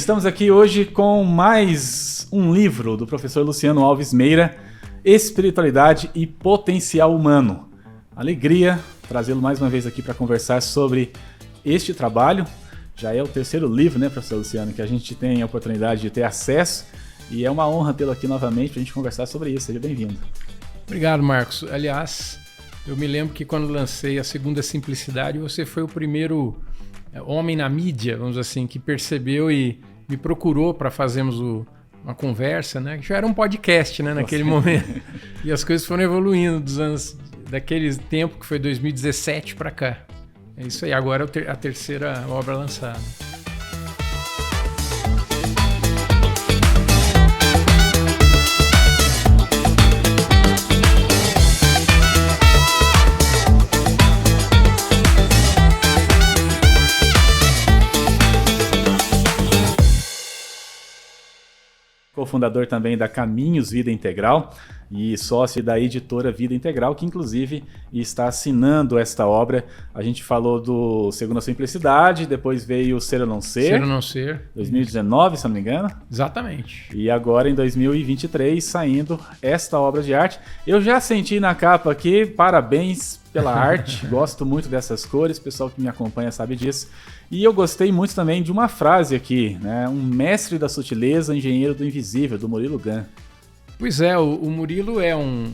estamos aqui hoje com mais um livro do professor Luciano Alves Meira, Espiritualidade e Potencial Humano. Alegria trazê-lo mais uma vez aqui para conversar sobre este trabalho. Já é o terceiro livro, né, professor Luciano, que a gente tem a oportunidade de ter acesso e é uma honra tê-lo aqui novamente para a gente conversar sobre isso. Seja bem-vindo. Obrigado, Marcos. Aliás, eu me lembro que quando lancei a Segunda Simplicidade, você foi o primeiro homem na mídia, vamos dizer assim, que percebeu e me procurou para fazermos uma conversa, né? Já era um podcast, né, naquele momento. E as coisas foram evoluindo daquele tempo que foi 2017 para cá. É isso aí, agora é a terceira obra lançada. Co-fundador também da Caminhos Vida Integral e sócio da editora Vida Integral, que inclusive está assinando esta obra. A gente falou do Segunda Simplicidade, depois veio o Ser ou Não Ser. Ser ou Não Ser. 2019, se não me engano. Exatamente. E agora em 2023 saindo esta obra de arte. Eu já senti na capa aqui, parabéns pela arte, gosto muito dessas cores, o pessoal que me acompanha sabe disso. E eu gostei muito também de uma frase aqui, né? Um mestre da sutileza, engenheiro do invisível, do Murilo Gun. Pois é, o Murilo é um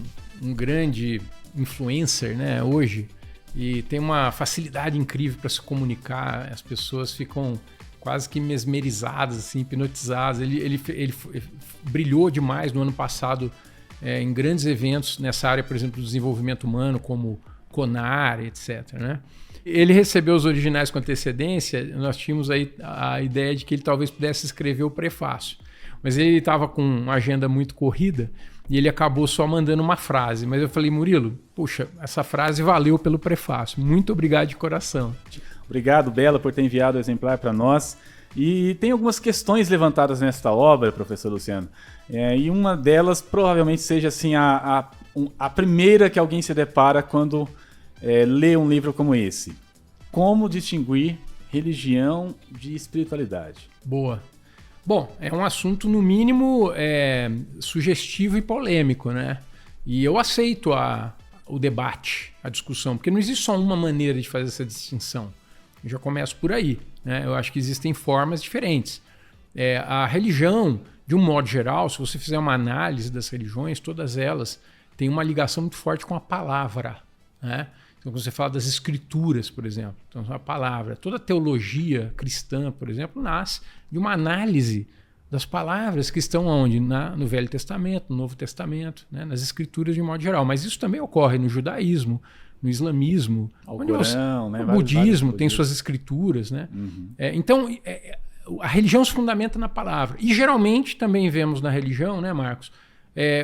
grande influencer, né, hoje, e tem uma facilidade incrível para se comunicar, as pessoas ficam quase que mesmerizadas, assim, hipnotizadas. Ele brilhou demais no ano passado em grandes eventos nessa área, por exemplo, do desenvolvimento humano, como CONAR, etc., né? Ele recebeu os originais com antecedência, nós tínhamos aí a ideia de que ele talvez pudesse escrever o prefácio. Mas ele estava com uma agenda muito corrida e ele acabou só mandando uma frase. Mas eu falei, Murilo, puxa, essa frase valeu pelo prefácio. Muito obrigado de coração. Obrigado, Bela, por ter enviado o exemplar para nós. E tem algumas questões levantadas nesta obra, professor Luciano. E uma delas provavelmente seja assim, a primeira que alguém se depara quando lê um livro como esse. Como distinguir religião de espiritualidade? Boa. Bom, é um assunto, no mínimo, sugestivo e polêmico, né? E eu aceito o debate, a discussão, porque não existe só uma maneira de fazer essa distinção. Eu já começo por aí, né? Eu acho que existem formas diferentes. A religião, de um modo geral, se você fizer uma análise das religiões, todas elas têm uma ligação muito forte com a palavra, né? Então, quando você fala das escrituras, por exemplo, então, a palavra, toda a teologia cristã, por exemplo, nasce de uma análise das palavras que estão onde? No Velho Testamento, no Novo Testamento, né? Nas escrituras de um modo geral. Mas isso também ocorre no judaísmo, no islamismo, né? No budismo tem suas escrituras, né? Uhum. Então, a religião se fundamenta na palavra. E geralmente também vemos na religião, né, Marcos,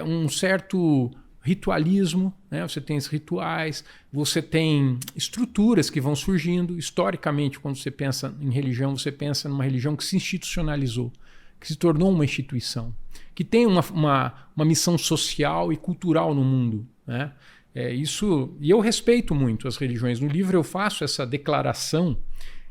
um certo ritualismo, né? Você tem os rituais, você tem estruturas que vão surgindo. Historicamente, quando você pensa em religião, você pensa numa religião que se institucionalizou, que se tornou uma instituição, que tem uma missão social e cultural no mundo, né? Isso, e eu respeito muito as religiões. No livro eu faço essa declaração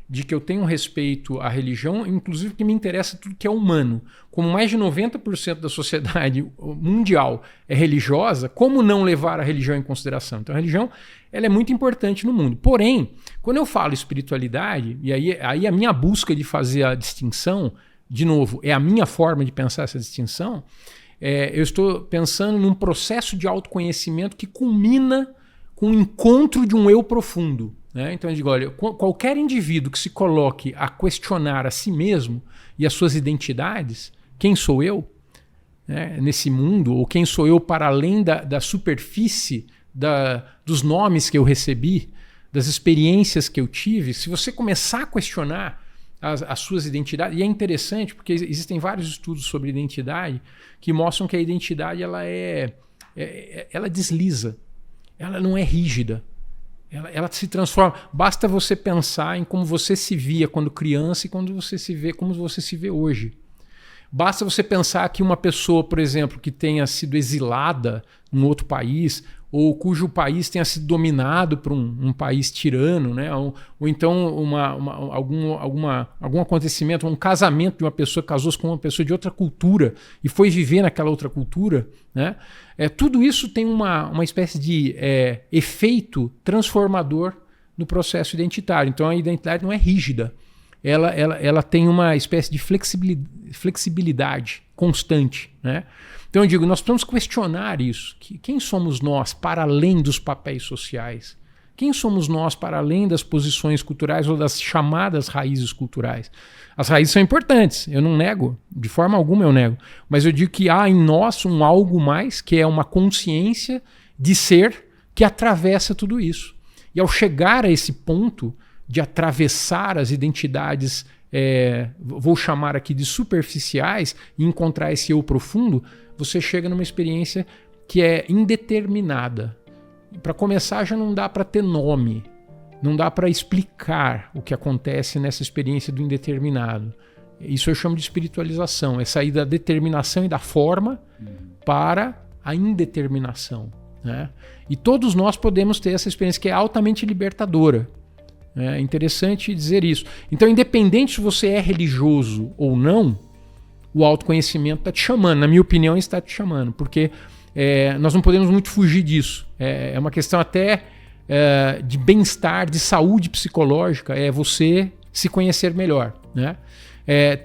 de que eu tenho respeito à religião, inclusive que me interessa tudo que é humano. Como mais de 90% da sociedade mundial é religiosa, como não levar a religião em consideração? Então a religião ela é muito importante no mundo. Porém, quando eu falo espiritualidade, e aí a minha busca de fazer a distinção, de novo, é a minha forma de pensar essa distinção, eu estou pensando num processo de autoconhecimento que culmina com o encontro de um eu profundo. Então eu digo, olha, qualquer indivíduo que se coloque a questionar a si mesmo e as suas identidades, quem sou eu, né, nesse mundo, ou quem sou eu para além da superfície dos nomes que eu recebi, das experiências que eu tive, se você começar a questionar as suas identidades, e é interessante porque existem vários estudos sobre identidade que mostram que a identidade ela desliza, ela não é rígida. Ela se transforma. Basta você pensar em como você se via quando criança e quando você se vê como você se vê hoje. Basta você pensar que uma pessoa, por exemplo, que tenha sido exilada em outro país ou cujo país tenha sido dominado por um país tirano, né? Ou então algum acontecimento, um casamento de uma pessoa que casou-se com uma pessoa de outra cultura e foi viver naquela outra cultura, né? Tudo isso tem uma espécie de efeito transformador no processo identitário. Então a identidade não é rígida, ela tem uma espécie de flexibilidade constante, né? Então eu digo, nós precisamos questionar isso. Quem somos nós para além dos papéis sociais? Quem somos nós para além das posições culturais ou das chamadas raízes culturais? As raízes são importantes, eu não nego, de forma alguma eu nego. Mas eu digo que há em nós um algo mais, que é uma consciência de ser que atravessa tudo isso. E ao chegar a esse ponto de atravessar as identidades, vou chamar aqui de superficiais, e encontrar esse eu profundo, você chega numa experiência que é indeterminada. Para começar, já não dá para ter nome, não dá para explicar o que acontece nessa experiência do indeterminado. Isso eu chamo de espiritualização, é sair da determinação e da forma para a indeterminação, né? E todos nós podemos ter essa experiência que é altamente libertadora. É interessante dizer isso. Então, independente se você é religioso ou não, o autoconhecimento está te chamando. Na minha opinião, está te chamando, porque nós não podemos muito fugir disso. É uma questão até de bem-estar, de saúde psicológica, é você se conhecer melhor, né?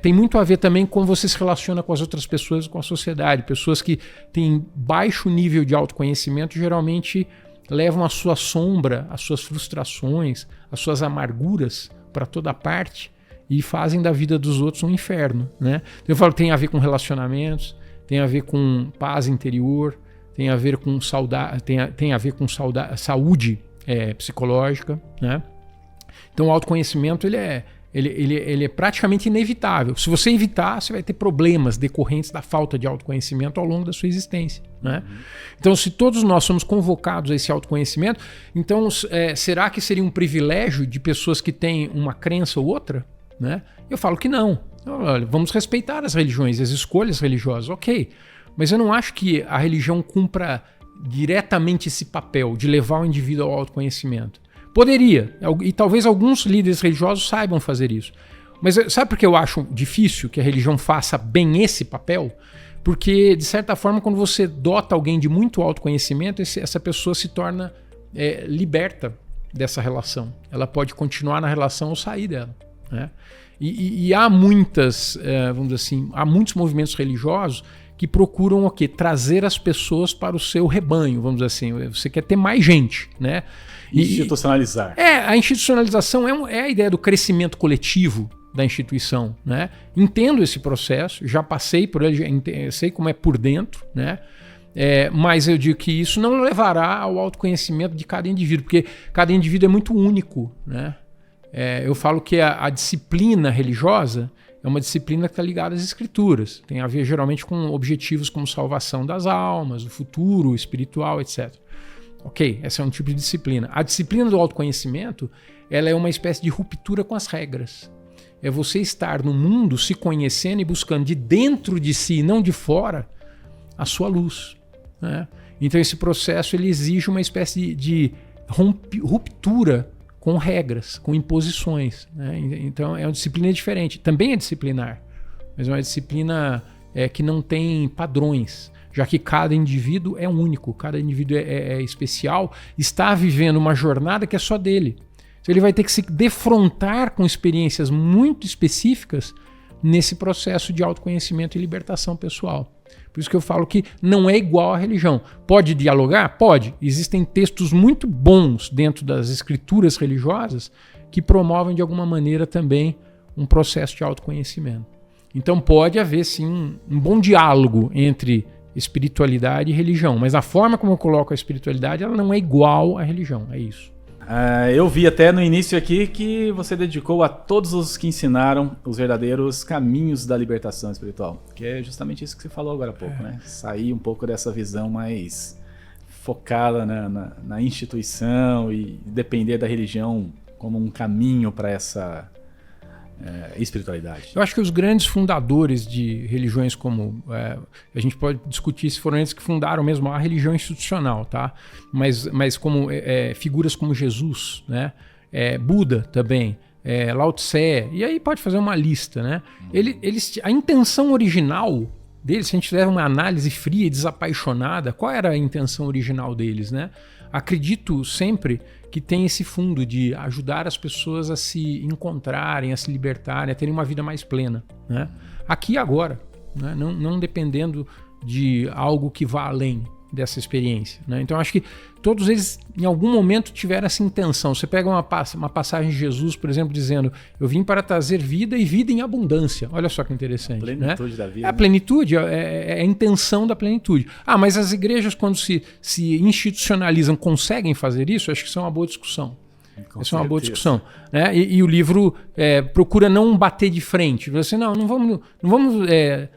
Tem muito a ver também com você se relaciona com as outras pessoas, com a sociedade. Pessoas que têm baixo nível de autoconhecimento geralmente levam a sua sombra, as suas frustrações, as suas amarguras para toda parte e fazem da vida dos outros um inferno, né? Eu falo, tem a ver com relacionamentos, tem a ver com paz interior, tem a ver com tem a ver com saúde psicológica, né? Então o autoconhecimento ele é praticamente inevitável. Se você evitar, você vai ter problemas decorrentes da falta de autoconhecimento ao longo da sua existência, né? Então, se todos nós somos convocados a esse autoconhecimento, então será que seria um privilégio de pessoas que têm uma crença ou outra, né? Eu falo que não. Olha, vamos respeitar as religiões, as escolhas religiosas, ok. Mas eu não acho que a religião cumpra diretamente esse papel de levar o indivíduo ao autoconhecimento. Poderia, e talvez alguns líderes religiosos saibam fazer isso. Mas sabe por que eu acho difícil que a religião faça bem esse papel? Porque, de certa forma, quando você dota alguém de muito autoconhecimento, essa pessoa se torna liberta dessa relação. Ela pode continuar na relação ou sair dela, né? E há muitas, vamos dizer assim, há muitos movimentos religiosos que procuram o quê? Trazer as pessoas para o seu rebanho, vamos dizer assim. Você quer ter mais gente, né? Institucionalizar. A institucionalização é a ideia do crescimento coletivo da instituição, né? Entendo esse processo, já passei por ele, sei como é por dentro, né? Mas eu digo que isso não levará ao autoconhecimento de cada indivíduo, porque cada indivíduo é muito único, né? Eu falo que a disciplina religiosa é uma disciplina que está ligada às escrituras. Tem a ver geralmente com objetivos como salvação das almas, o futuro espiritual, etc. Ok, esse é um tipo de disciplina. A disciplina do autoconhecimento, ela é uma espécie de ruptura com as regras. É você estar no mundo se conhecendo e buscando de dentro de si, não de fora, a sua luz, né? Então esse processo ele exige uma espécie de ruptura com regras, com imposições, né? Então é uma disciplina diferente. Também é disciplinar, mas é uma disciplina que não tem padrões, já que cada indivíduo é único, cada indivíduo é especial, está vivendo uma jornada que é só dele. Então ele vai ter que se defrontar com experiências muito específicas nesse processo de autoconhecimento e libertação pessoal. Por isso que eu falo que não é igual à religião. Pode dialogar? Pode. Existem textos muito bons dentro das escrituras religiosas que promovem de alguma maneira também um processo de autoconhecimento. Então pode haver sim um bom diálogo entre espiritualidade e religião, mas a forma como eu coloco a espiritualidade ela não é igual à religião, é isso. Eu vi até no início aqui que você dedicou a todos os que ensinaram os verdadeiros caminhos da libertação espiritual, que é justamente isso que você falou agora há pouco, né? Sair um pouco dessa visão mais focada na instituição e depender da religião como um caminho para essa espiritualidade? Eu acho que os grandes fundadores de religiões como... a gente pode discutir se foram eles que fundaram mesmo a religião institucional, tá? Mas como figuras como Jesus, né? Buda também, Lao Tse, e aí pode fazer uma lista, né? A intenção original deles, se a gente fizer uma análise fria e desapaixonada, qual era a intenção original deles, né? Acredito sempre que tem esse fundo de ajudar as pessoas a se encontrarem, a se libertarem, a terem uma vida mais plena, né? Aqui e agora, né? Não dependendo de algo que vá além dessa experiência, né? Então acho que todos eles em algum momento tiveram essa intenção. Você pega uma passagem de Jesus, por exemplo, dizendo: eu vim para trazer vida e vida em abundância. Olha só que interessante, a plenitude, né? Da vida. A plenitude é a intenção da plenitude. Mas as igrejas, quando se institucionalizam, conseguem fazer isso? Acho que isso é uma boa discussão. Essa é uma boa discussão, né? E o livro procura não bater de frente. Assim, não vamos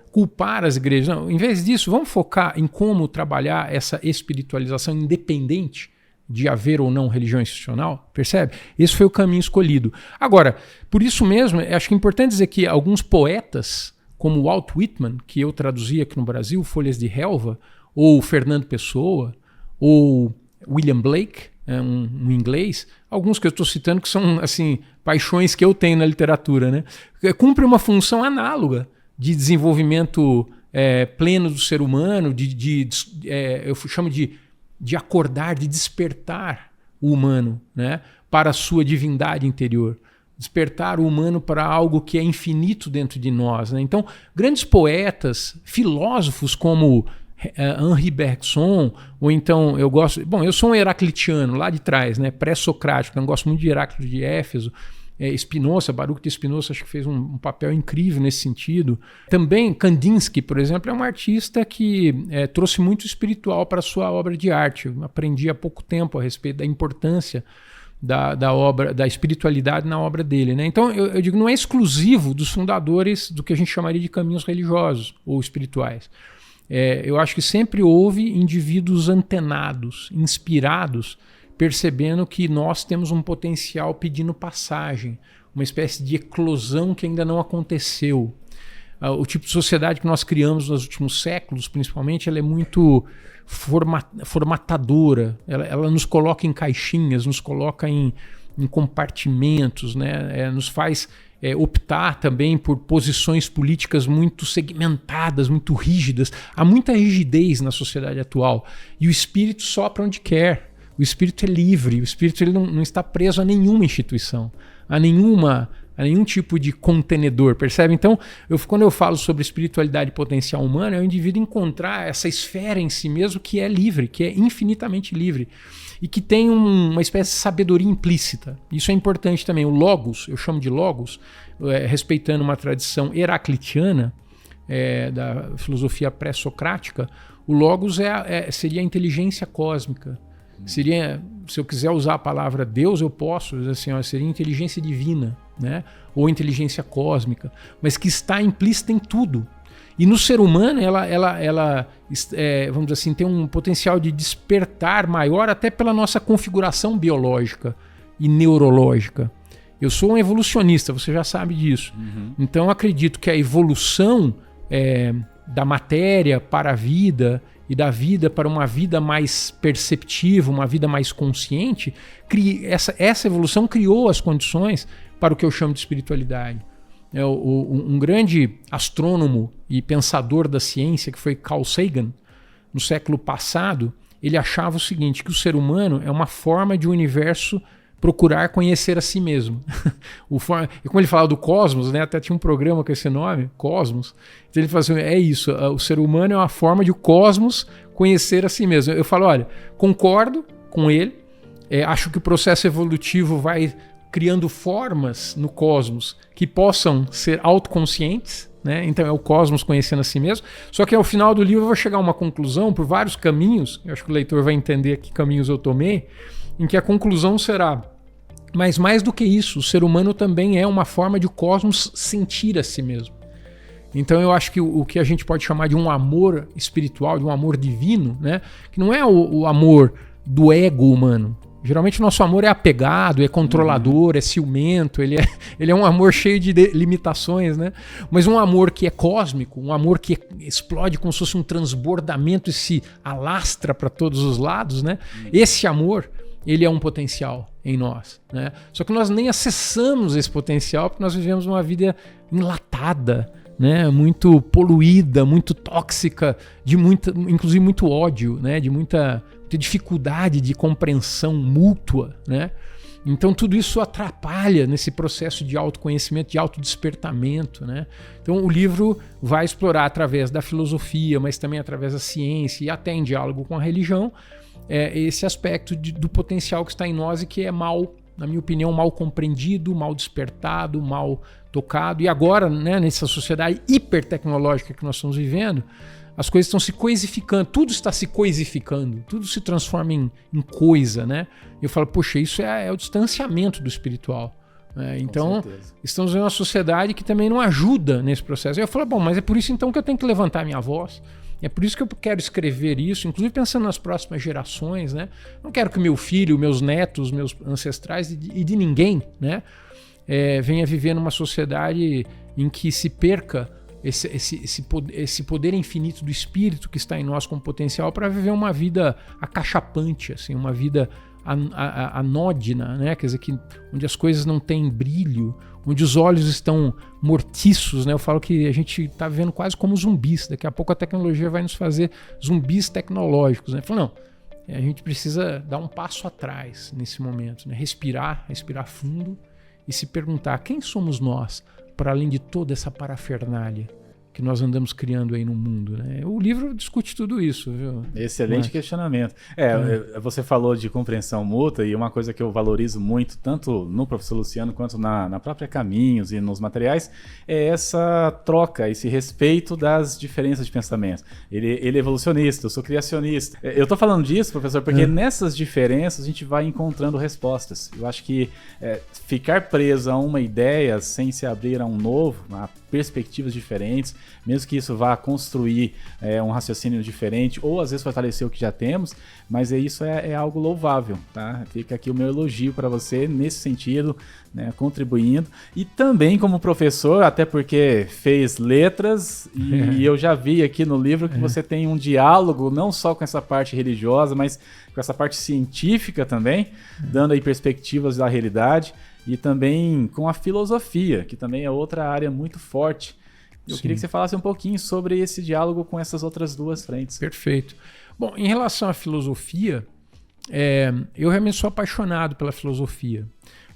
culpar as igrejas. Não. Em vez disso, vamos focar em como trabalhar essa espiritualização independente de haver ou não religião institucional. Percebe? Esse foi o caminho escolhido. Agora, por isso mesmo, acho que é importante dizer que alguns poetas, como Walt Whitman, que eu traduzi aqui no Brasil, Folhas de Relva, ou Fernando Pessoa, ou William Blake, um inglês, alguns que eu estou citando que são assim paixões que eu tenho na literatura, né? Cumpre uma função análoga de desenvolvimento pleno do ser humano, eu chamo de acordar, de despertar o humano, né? Para a sua divindade interior. Despertar o humano para algo que é infinito dentro de nós, né? Então, grandes poetas, filósofos como Henri Bergson, ou então eu sou um heraclitiano lá de trás, né, pré-socrático, eu gosto muito de Heráclito de Éfeso, Spinoza, Baruch de Spinoza, acho que fez um papel incrível nesse sentido. Também Kandinsky, por exemplo, é um artista que trouxe muito espiritual para a sua obra de arte. Eu aprendi há pouco tempo a respeito da importância da obra, da espiritualidade na obra dele, né? Então eu digo, não é exclusivo dos fundadores do que a gente chamaria de caminhos religiosos ou espirituais. Eu acho que sempre houve indivíduos antenados, inspirados, percebendo que nós temos um potencial pedindo passagem, uma espécie de eclosão que ainda não aconteceu. O tipo de sociedade que nós criamos nos últimos séculos, principalmente, ela é muito formatadora, ela nos coloca em caixinhas, nos coloca em compartimentos, né? Nos faz optar também por posições políticas muito segmentadas, muito rígidas. Há muita rigidez na sociedade atual. E o espírito sopra onde quer. O espírito é livre. O espírito ele não está preso a nenhuma instituição, a nenhum tipo de contenedor, percebe? Então, quando eu falo sobre espiritualidade potencial humana, é o indivíduo encontrar essa esfera em si mesmo que é livre, que é infinitamente livre. E que tem uma espécie de sabedoria implícita. Isso é importante também. O logos, eu chamo de logos, respeitando uma tradição heraclitiana, da filosofia pré-socrática, o logos seria a inteligência cósmica. Seria, se eu quiser usar a palavra Deus, eu posso, assim, seria inteligência divina, né? Ou inteligência cósmica, mas que está implícita em tudo. E no ser humano, ela vamos dizer assim, tem um potencial de despertar maior até pela nossa configuração biológica e neurológica. Eu sou um evolucionista, você já sabe disso. Uhum. Então, eu acredito que a evolução da matéria para a vida e da vida para uma vida mais perceptiva, uma vida mais consciente, essa evolução criou as condições para o que eu chamo de espiritualidade. Um grande astrônomo e pensador da ciência, que foi Carl Sagan, no século passado, ele achava o seguinte, que o ser humano é uma forma de o universo procurar conhecer a si mesmo. E como ele falava do cosmos, né, até tinha um programa com esse nome, Cosmos, então ele falava assim, isso, o ser humano é uma forma de o cosmos conhecer a si mesmo. Eu falo, olha, concordo com ele, acho que o processo evolutivo vai criando formas no cosmos que possam ser autoconscientes, né? Então é o cosmos conhecendo a si mesmo. Só que ao final do livro eu vou chegar a uma conclusão por vários caminhos, eu acho que o leitor vai entender que caminhos eu tomei, em que a conclusão será, mas mais do que isso, o ser humano também é uma forma de o cosmos sentir a si mesmo. Então eu acho que o que a gente pode chamar de um amor espiritual, de um amor divino, né? Que não é o amor do ego humano, Geralmente o nosso amor é apegado, é controlador, é ciumento, ele é um amor cheio de limitações, né? Mas um amor que é cósmico, um amor que explode como se fosse um transbordamento e se alastra para todos os lados, né? Esse amor, ele é um potencial em nós, né? Só que nós nem acessamos esse potencial porque nós vivemos uma vida enlatada, né? Muito poluída, muito tóxica, inclusive muito ódio, né? De muita dificuldade de compreensão mútua, né? Então tudo isso atrapalha nesse processo de autoconhecimento, de autodespertamento, né? Então o livro vai explorar através da filosofia, mas também através da ciência e até em diálogo com a religião, esse aspecto do potencial que está em nós e que é mal, na minha opinião, mal compreendido, mal despertado, mal tocado. E agora, né, nessa sociedade hipertecnológica que nós estamos vivendo, as coisas estão se coisificando, tudo está se coisificando, tudo se transforma em coisa, né? Eu falo, poxa, isso é o distanciamento do espiritual. Então, estamos em uma sociedade que também não ajuda nesse processo. Eu falo, bom, mas é por isso então que eu tenho que levantar minha voz. É por isso que eu quero escrever isso, inclusive pensando nas próximas gerações, né? Não quero que meu filho, meus netos, meus ancestrais e de ninguém, né? Venha viver numa sociedade em que se perca esse poder infinito do espírito que está em nós como potencial para viver uma vida acachapante, assim, uma vida anódina, né? Quer dizer, onde as coisas não têm brilho, onde os olhos estão mortiços, né? Eu falo que a gente está vivendo quase como zumbis. Daqui a pouco a tecnologia vai nos fazer zumbis tecnológicos, né? Eu falo, não, a gente precisa dar um passo atrás nesse momento, né? Respirar fundo e se perguntar quem somos nós para além de toda essa parafernália que nós andamos criando aí no mundo, né? O livro discute tudo isso, viu? Excelente questionamento. Você falou de compreensão mútua e uma coisa que eu valorizo muito, tanto no professor Luciano quanto na própria Caminhos e nos materiais, é essa troca, esse respeito das diferenças de pensamento. Ele é evolucionista, eu sou criacionista. Eu tô falando disso, professor, porque nessas diferenças a gente vai encontrando respostas. Eu acho que ficar preso a uma ideia sem se abrir a um novo, a perspectivas diferentes, mesmo que isso vá construir um raciocínio diferente ou às vezes fortalecer o que já temos, mas isso é algo louvável, tá? Fica aqui o meu elogio para você nesse sentido, né, contribuindo, e também como professor, até porque fez letras e eu já vi aqui no livro que você tem um diálogo não só com essa parte religiosa, mas com essa parte científica também, dando aí perspectivas da realidade, e também com a filosofia, que também é outra área muito forte. Eu queria que você falasse um pouquinho sobre esse diálogo com essas outras duas frentes. Perfeito. Bom, em relação à filosofia, eu realmente sou apaixonado pela filosofia,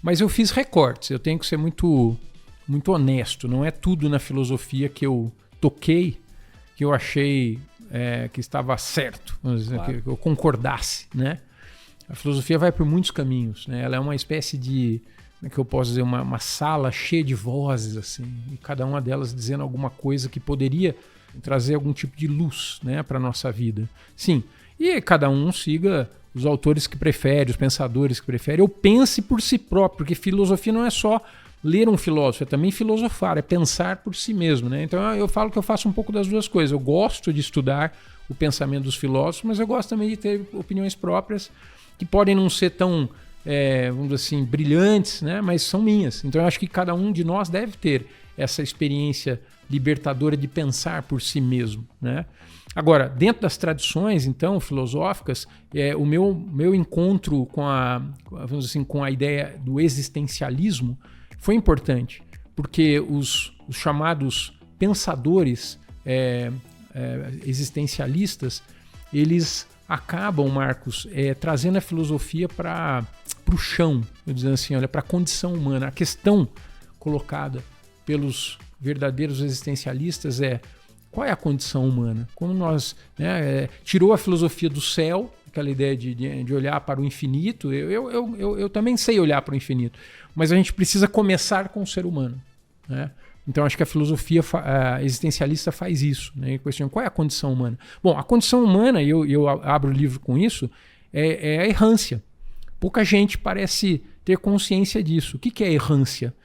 mas eu fiz recortes, eu tenho que ser muito, muito honesto, não é tudo na filosofia que eu toquei, que eu achei que estava certo, vamos dizer, claro, que eu concordasse, né? A filosofia vai por muitos caminhos, né? Ela é uma espécie de, como é que eu posso dizer, uma sala cheia de vozes, assim, e cada uma delas dizendo alguma coisa que poderia trazer algum tipo de luz, né, para a nossa vida. Sim, e cada um siga os autores que prefere, os pensadores que prefere, ou pense por si próprio, porque filosofia não é só ler um filósofo, é também filosofar, é pensar por si mesmo, né? Então eu falo que eu faço um pouco das duas coisas. Eu gosto de estudar o pensamento dos filósofos, mas eu gosto também de ter opiniões próprias que podem não ser tão, vamos dizer assim, brilhantes, né? Mas são minhas. Então eu acho que cada um de nós deve ter essa experiência libertadora de pensar por si mesmo, né? Agora, dentro das tradições, então, filosóficas, o meu encontro com vamos dizer assim, com a ideia do existencialismo foi importante, porque os chamados pensadores existencialistas, eles acabam, Marcos, trazendo a filosofia para o chão, dizendo assim, olha, para a condição humana. A questão colocada pelos verdadeiros existencialistas qual é a condição humana? Como nós tirou a filosofia do céu, aquela ideia de olhar para o infinito. Eu também sei olhar para o infinito, mas a gente precisa começar com o ser humano, né? Então acho que a filosofia existencialista faz isso, né? Questiona qual é a condição humana. Bom, a condição humana, e eu abro o livro com isso, é a errância. Pouca gente parece ter consciência disso. O que é errância?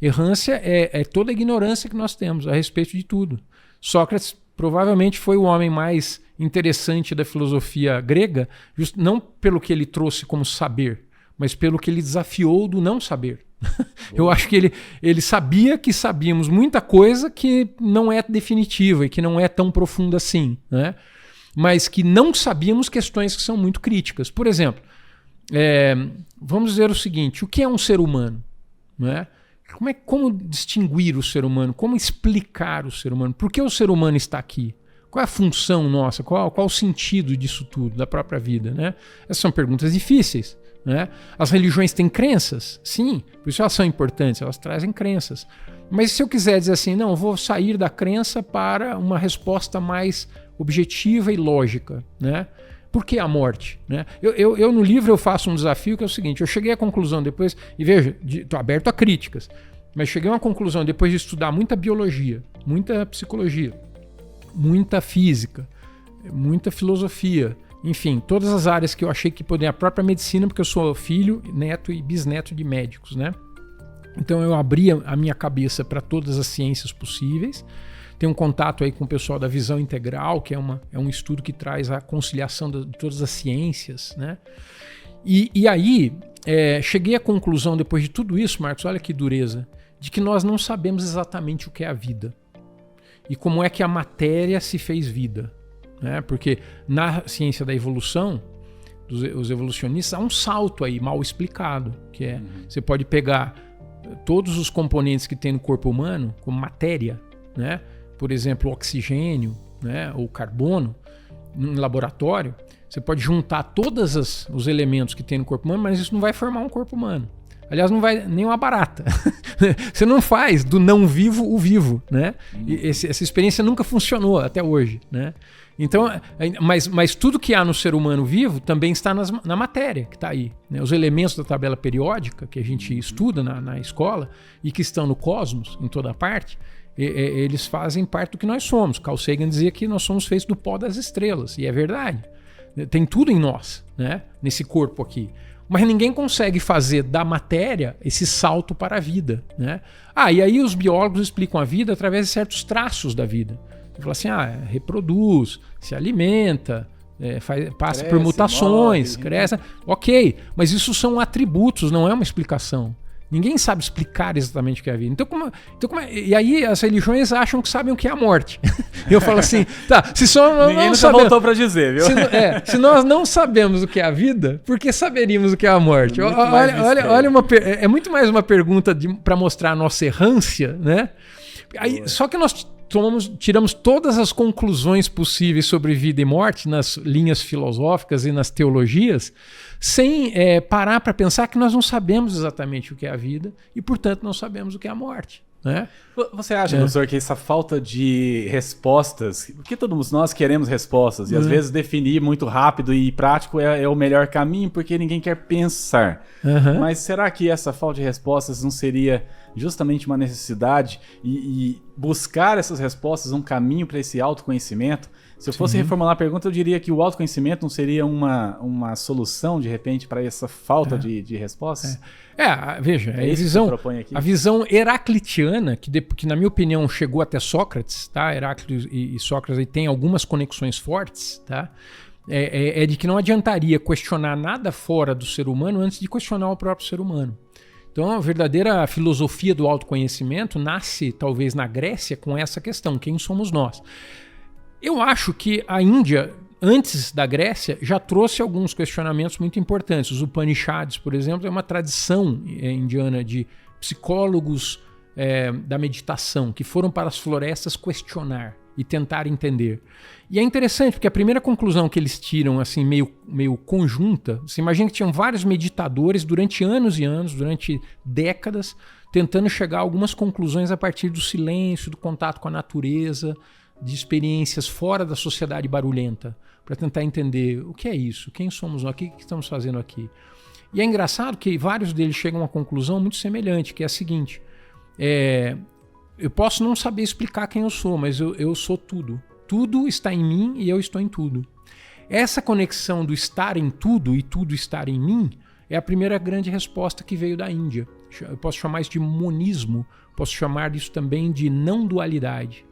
Errância é toda a ignorância que nós temos a respeito de tudo. Sócrates provavelmente foi o homem mais interessante da filosofia grega, não pelo que ele trouxe como saber, mas pelo que ele desafiou do não saber. Eu acho que ele sabia que sabíamos muita coisa que não é definitiva e que não é tão profunda assim, né? Mas que não sabíamos questões que são muito críticas. Por exemplo, vamos dizer o seguinte, o que é um ser humano? Né? Como distinguir o ser humano? Como explicar o ser humano? Por que o ser humano está aqui? Qual é a função nossa? Qual o sentido disso tudo, da própria vida? Né? Essas são perguntas difíceis. Né? As religiões têm crenças? Sim, por isso elas são importantes, elas trazem crenças. Mas se eu quiser dizer assim, não, eu vou sair da crença para uma resposta mais objetiva e lógica, né? Por que a morte? Né? Eu no livro eu faço um desafio que é o seguinte, eu cheguei à conclusão depois, e veja, estou aberto a críticas, mas cheguei a uma conclusão depois de estudar muita biologia, muita psicologia, muita física, muita filosofia, enfim, todas as áreas que eu achei que poderiam, a própria medicina, porque eu sou filho, neto e bisneto de médicos, né? Então eu abri a minha cabeça para todas as ciências possíveis. Tenho um contato aí com o pessoal da Visão Integral, que é um estudo que traz a conciliação de todas as ciências, né? E aí cheguei à conclusão, depois de tudo isso, Marcos, olha que dureza, de que nós não sabemos exatamente o que é a vida e como é que a matéria se fez vida. Né? Porque na ciência da evolução, os evolucionistas, há um salto aí mal explicado, que é, você pode pegar todos os componentes que tem no corpo humano como matéria, né? Por exemplo, o oxigênio, né? Ou carbono, em laboratório, você pode juntar todos os elementos que tem no corpo humano, mas isso não vai formar um corpo humano. Aliás, não vai nem uma barata. Você não faz do não vivo o vivo, né? E essa experiência nunca funcionou até hoje, né? Então, mas tudo que há no ser humano vivo também está na matéria que está aí. Né? Os elementos da tabela periódica que a gente estuda na escola e que estão no cosmos, em toda parte, eles fazem parte do que nós somos. Carl Sagan dizia que nós somos feitos do pó das estrelas, e é verdade. Tem tudo em nós, né? Nesse corpo aqui. Mas ninguém consegue fazer da matéria esse salto para a vida, né? E aí os biólogos explicam a vida através de certos traços da vida. Você fala assim, reproduz, se alimenta, passa por mutações, morre, cresce. Ok, mas isso são atributos, não é uma explicação. Ninguém sabe explicar exatamente o que é a vida. E aí as religiões acham que sabem o que é a morte. Eu falo assim, se só ninguém nunca sabemos, voltou para dizer, viu? Se nós não sabemos o que é a vida, por que saberíamos o que é a morte? Olha, é muito mais uma pergunta para mostrar a nossa errância, né? Aí, só que nós tiramos todas as conclusões possíveis sobre vida e morte nas linhas filosóficas e nas teologias, sem parar para pensar que nós não sabemos exatamente o que é a vida e, portanto, não sabemos o que é a morte. Né? Você acha, professor, que essa falta de respostas, porque todos nós queremos respostas, e às vezes definir muito rápido e prático é o melhor caminho, porque ninguém quer pensar. Mas será que essa falta de respostas não seria justamente uma necessidade e buscar essas respostas um caminho para esse autoconhecimento? Se eu fosse reformular a pergunta, eu diria que o autoconhecimento não seria uma solução, de repente, para essa falta de respostas? Veja, a visão heraclitiana, que na minha opinião chegou até Sócrates, tá? Heráclito e Sócrates tem algumas conexões fortes, tá? É de que não adiantaria questionar nada fora do ser humano antes de questionar o próprio ser humano. Então, a verdadeira filosofia do autoconhecimento nasce, talvez, na Grécia com essa questão, quem somos nós? Eu acho que a Índia, antes da Grécia, já trouxe alguns questionamentos muito importantes. Os Upanishads, por exemplo, é uma tradição indiana de psicólogos da meditação que foram para as florestas questionar e tentar entender. E é interessante, porque a primeira conclusão que eles tiram, assim, meio conjunta, você imagina que tinham vários meditadores durante anos e anos, durante décadas, tentando chegar a algumas conclusões a partir do silêncio, do contato com a natureza, de experiências fora da sociedade barulhenta, para tentar entender o que é isso, quem somos nós, o que estamos fazendo aqui. E é engraçado que vários deles chegam a uma conclusão muito semelhante, que é a seguinte: eu posso não saber explicar quem eu sou, mas eu sou tudo. Tudo está em mim e eu estou em tudo. Essa conexão do estar em tudo e tudo estar em mim é a primeira grande resposta que veio da Índia. Eu posso chamar isso de monismo, posso chamar isso também de não dualidade.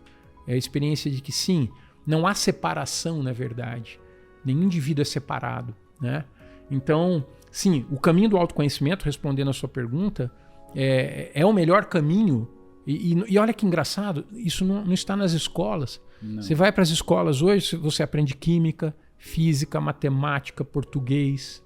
É a experiência de que sim, não há separação na verdade. Nenhum indivíduo é separado, né? Então, sim, o caminho do autoconhecimento, respondendo a sua pergunta, é o melhor caminho. E olha que engraçado, isso não está nas escolas. Não. Você vai para as escolas hoje, você aprende química, física, matemática, português,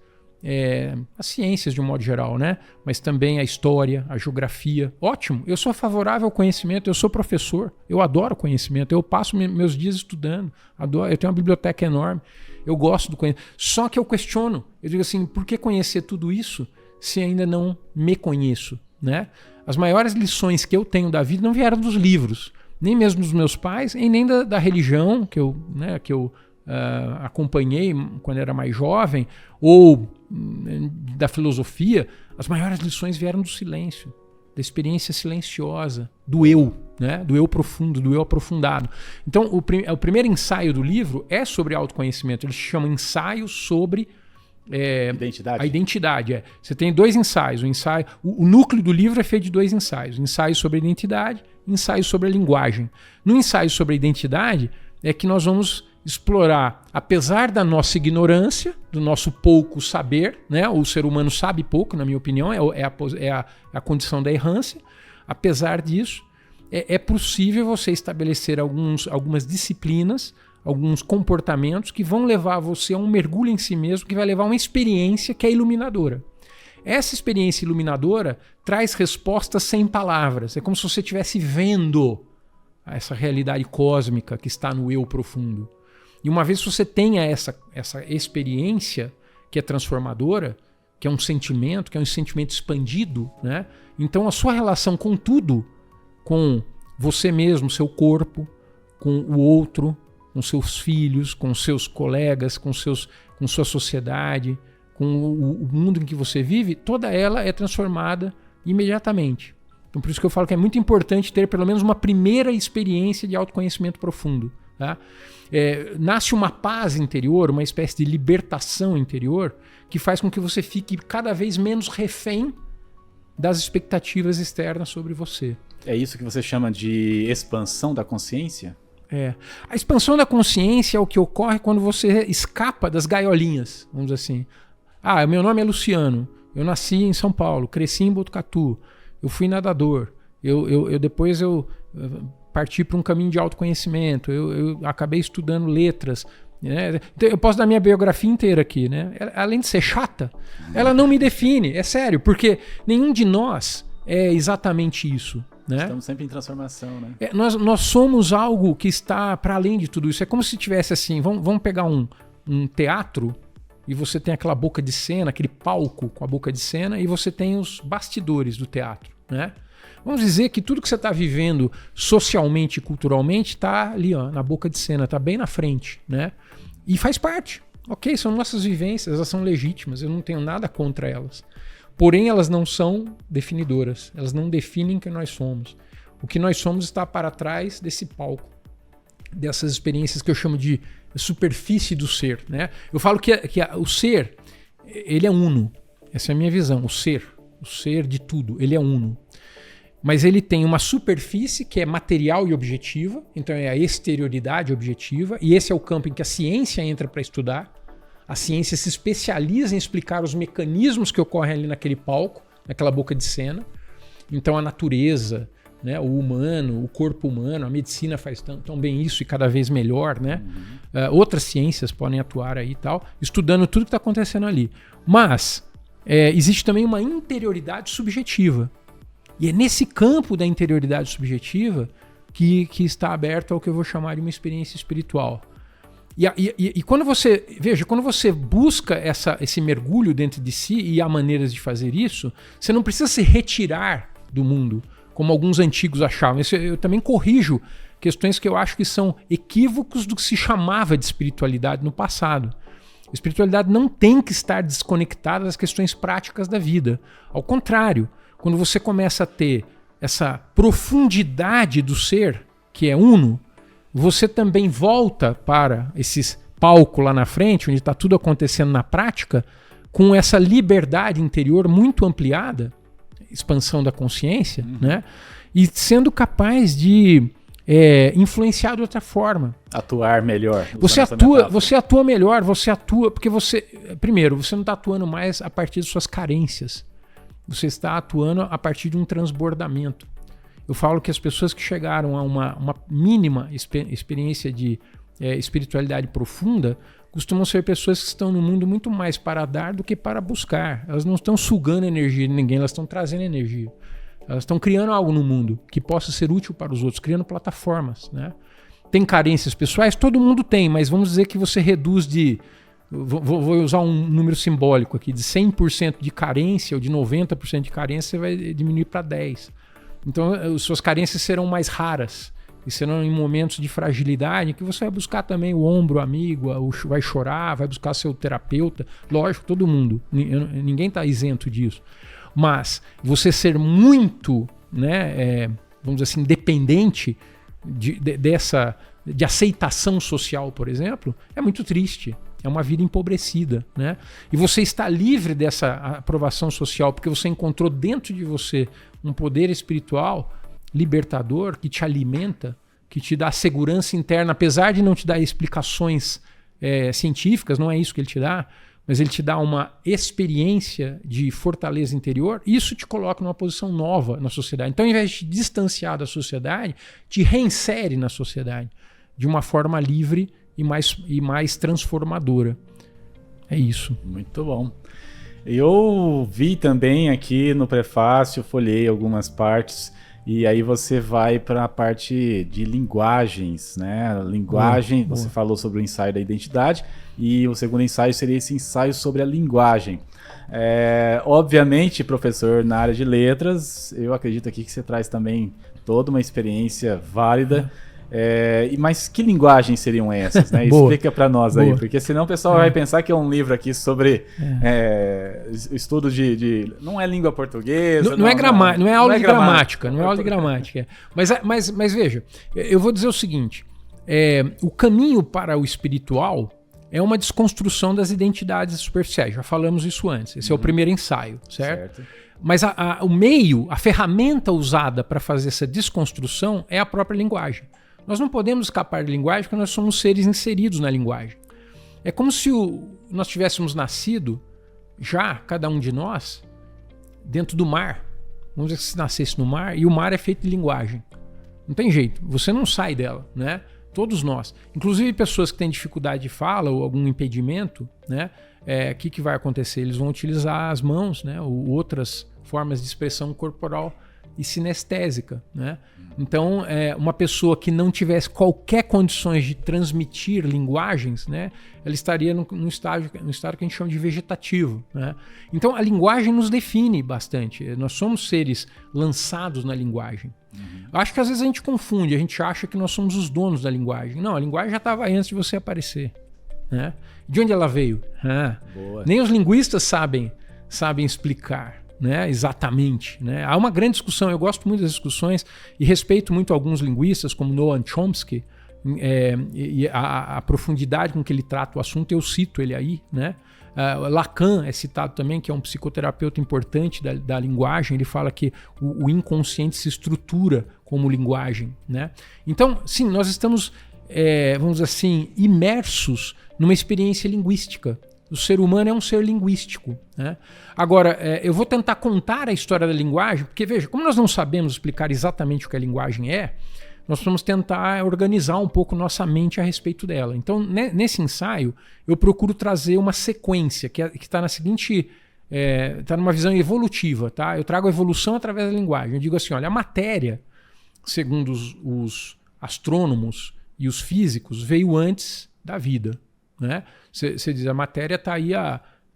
as ciências de um modo geral, né? Mas também a história, a geografia. Ótimo, eu sou favorável ao conhecimento, eu sou professor, eu adoro conhecimento, eu passo meus dias estudando, adoro, eu tenho uma biblioteca enorme, eu gosto do conhecimento. Só que eu questiono, eu digo assim, por que conhecer tudo isso se ainda não me conheço, né? As maiores lições que eu tenho da vida não vieram dos livros, nem mesmo dos meus pais, e nem da religião que eu acompanhei quando era mais jovem, ou da filosofia. As maiores lições vieram do silêncio, da experiência silenciosa, do eu, né? Do eu profundo, do eu aprofundado. Então, o primeiro ensaio do livro é sobre autoconhecimento. Ele se chama Ensaio sobre a identidade. Você tem 2 ensaios. O núcleo do livro é feito de 2 ensaios. Ensaio sobre a identidade, ensaio sobre a linguagem. No ensaio sobre a identidade é que nós vamos explorar, apesar da nossa ignorância, do nosso pouco saber, né? O ser humano sabe pouco, na minha opinião, é a condição da errância. Apesar disso, é possível você estabelecer algumas disciplinas, alguns comportamentos que vão levar você a um mergulho em si mesmo, que vai levar a uma experiência que é iluminadora. Essa experiência iluminadora traz respostas sem palavras. É como se você estivesse vendo essa realidade cósmica que está no eu profundo. E uma vez que você tenha essa experiência que é transformadora, que é um sentimento expandido, né? Então a sua relação com tudo, com você mesmo, seu corpo, com o outro, com seus filhos, com seus colegas, com sua sociedade, com o mundo em que você vive, toda ela é transformada imediatamente. Então por isso que eu falo que é muito importante ter pelo menos uma primeira experiência de autoconhecimento profundo. Tá? Nasce uma paz interior, uma espécie de libertação interior, que faz com que você fique cada vez menos refém das expectativas externas sobre você. É isso que você chama de expansão da consciência? A expansão da consciência é o que ocorre quando você escapa das gaiolinhas, vamos dizer assim. Meu nome é Luciano, eu nasci em São Paulo, cresci em Botucatu, eu fui nadador, depois eu parti para um caminho de autoconhecimento, eu acabei estudando letras, né? Então, eu posso dar minha biografia inteira aqui, né? Além de ser chata, ela não me define, é sério, porque nenhum de nós é exatamente isso. Né? Estamos sempre em transformação, né? Nós somos algo que está para além de tudo isso. É como se tivesse assim, vamos pegar um teatro e você tem aquela boca de cena, aquele palco com a boca de cena, e você tem os bastidores do teatro, né? Vamos dizer que tudo que você está vivendo socialmente e culturalmente está ali, ó, na boca de cena, está bem na frente, né? E faz parte. Ok, são nossas vivências, elas são legítimas, eu não tenho nada contra elas. Porém, elas não são definidoras, elas não definem quem nós somos. O que nós somos está para trás desse palco, dessas experiências que eu chamo de superfície do ser, né? Eu falo que o ser, ele é uno. Essa é a minha visão, o ser de tudo, ele é uno. Mas ele tem uma superfície que é material e objetiva, então é a exterioridade objetiva, e esse é o campo em que a ciência entra para estudar. A ciência se especializa em explicar os mecanismos que ocorrem ali naquele palco, naquela boca de cena. Então a natureza, né, o humano, o corpo humano, a medicina faz tão bem isso e cada vez melhor, né? Outras ciências podem atuar aí e tal, estudando tudo que está acontecendo ali. Mas existe também uma interioridade subjetiva. E é nesse campo da interioridade subjetiva que está aberto ao que eu vou chamar de uma experiência espiritual. E quando você busca esse mergulho dentro de si, e há maneiras de fazer isso, você não precisa se retirar do mundo, como alguns antigos achavam. Eu também corrijo questões que eu acho que são equívocos do que se chamava de espiritualidade no passado. A espiritualidade não tem que estar desconectada das questões práticas da vida. Ao contrário, quando você começa a ter essa profundidade do ser, que é uno, você também volta para esses palcos lá na frente, onde está tudo acontecendo na prática, com essa liberdade interior muito ampliada, expansão da consciência, né? E sendo capaz de influenciar de outra forma. Atuar melhor. Você atua melhor, porque primeiro, você não está atuando mais a partir de suas carências. Você está atuando a partir de um transbordamento. Eu falo que as pessoas que chegaram a uma mínima experiência de espiritualidade profunda costumam ser pessoas que estão no mundo muito mais para dar do que para buscar. Elas não estão sugando energia de ninguém, elas estão trazendo energia. Elas estão criando algo no mundo que possa ser útil para os outros, criando plataformas, né? Tem carências pessoais? Todo mundo tem, mas vamos dizer que você reduz de... Vou usar um número simbólico aqui, de 100% de carência ou de 90% de carência, você vai diminuir para 10%. Então, suas carências serão mais raras e serão em momentos de fragilidade que você vai buscar também o ombro amigo, vai chorar, vai buscar seu terapeuta. Lógico, todo mundo. Ninguém está isento disso. Mas você ser muito, né, vamos dizer assim, dependente de aceitação social, por exemplo, é muito triste. É uma vida empobrecida, né? E você está livre dessa aprovação social porque você encontrou dentro de você um poder espiritual libertador que te alimenta, que te dá segurança interna, apesar de não te dar explicações científicas, não é isso que ele te dá, mas ele te dá uma experiência de fortaleza interior. Isso te coloca numa posição nova na sociedade. Então, ao invés de te distanciar da sociedade, te reinsere na sociedade de uma forma livre e mais transformadora. É isso. Muito bom. Eu vi também aqui no prefácio, folhei algumas partes, e aí você vai para a parte de linguagens, né? Linguagem, você falou sobre o ensaio da identidade, e o segundo ensaio seria esse ensaio sobre a linguagem. Obviamente, professor, na área de letras, eu acredito aqui que você traz também toda uma experiência válida. Mas que linguagens seriam essas, né? Explica para nós aí, porque senão o pessoal vai pensar que é um livro aqui sobre estudo de... Não é língua portuguesa. Não é aula de gramática. Não é aula de gramática. Mas veja, eu vou dizer o seguinte, o caminho para o espiritual é uma desconstrução das identidades superficiais. Já falamos isso antes. Esse é o primeiro ensaio, certo? Mas o meio, a ferramenta usada para fazer essa desconstrução é a própria linguagem. Nós não podemos escapar da linguagem porque nós somos seres inseridos na linguagem. É como se nós tivéssemos nascido, já, cada um de nós, dentro do mar. Vamos dizer que se nascesse no mar, e o mar é feito de linguagem. Não tem jeito, você não sai dela, né? Todos nós. Inclusive pessoas que têm dificuldade de fala ou algum impedimento, né? O que vai acontecer? Eles vão utilizar as mãos, né? Ou outras formas de expressão corporal e sinestésica, né? Então, uma pessoa que não tivesse qualquer condições de transmitir linguagens, né, ela estaria num estado que a gente chama de vegetativo, né? Então, a linguagem nos define bastante. Nós somos seres lançados na linguagem. Eu acho que às vezes a gente confunde, a gente acha que nós somos os donos da linguagem. Não, a linguagem já estava aí antes de você aparecer, né? De onde ela veio? Nem os linguistas sabem explicar, né, exatamente, né? Há uma grande discussão, eu gosto muito das discussões e respeito muito alguns linguistas como Noam Chomsky, e a profundidade com que ele trata o assunto, eu cito ele aí, né? Lacan é citado também, que é um psicoterapeuta importante da linguagem. Ele fala que o inconsciente se estrutura como linguagem, né? Então, sim, nós estamos, vamos dizer assim, imersos numa experiência linguística. O ser humano é um ser linguístico, né? Agora, eu vou tentar contar a história da linguagem, porque, veja, como nós não sabemos explicar exatamente o que a linguagem é, nós vamos tentar organizar um pouco nossa mente a respeito dela. Então, nesse ensaio, eu procuro trazer uma sequência que está na seguinte... está numa visão evolutiva, tá? Eu trago a evolução através da linguagem. Eu digo assim, olha, a matéria, segundo os astrônomos e os físicos, veio antes da vida, né? Você diz, a matéria está aí,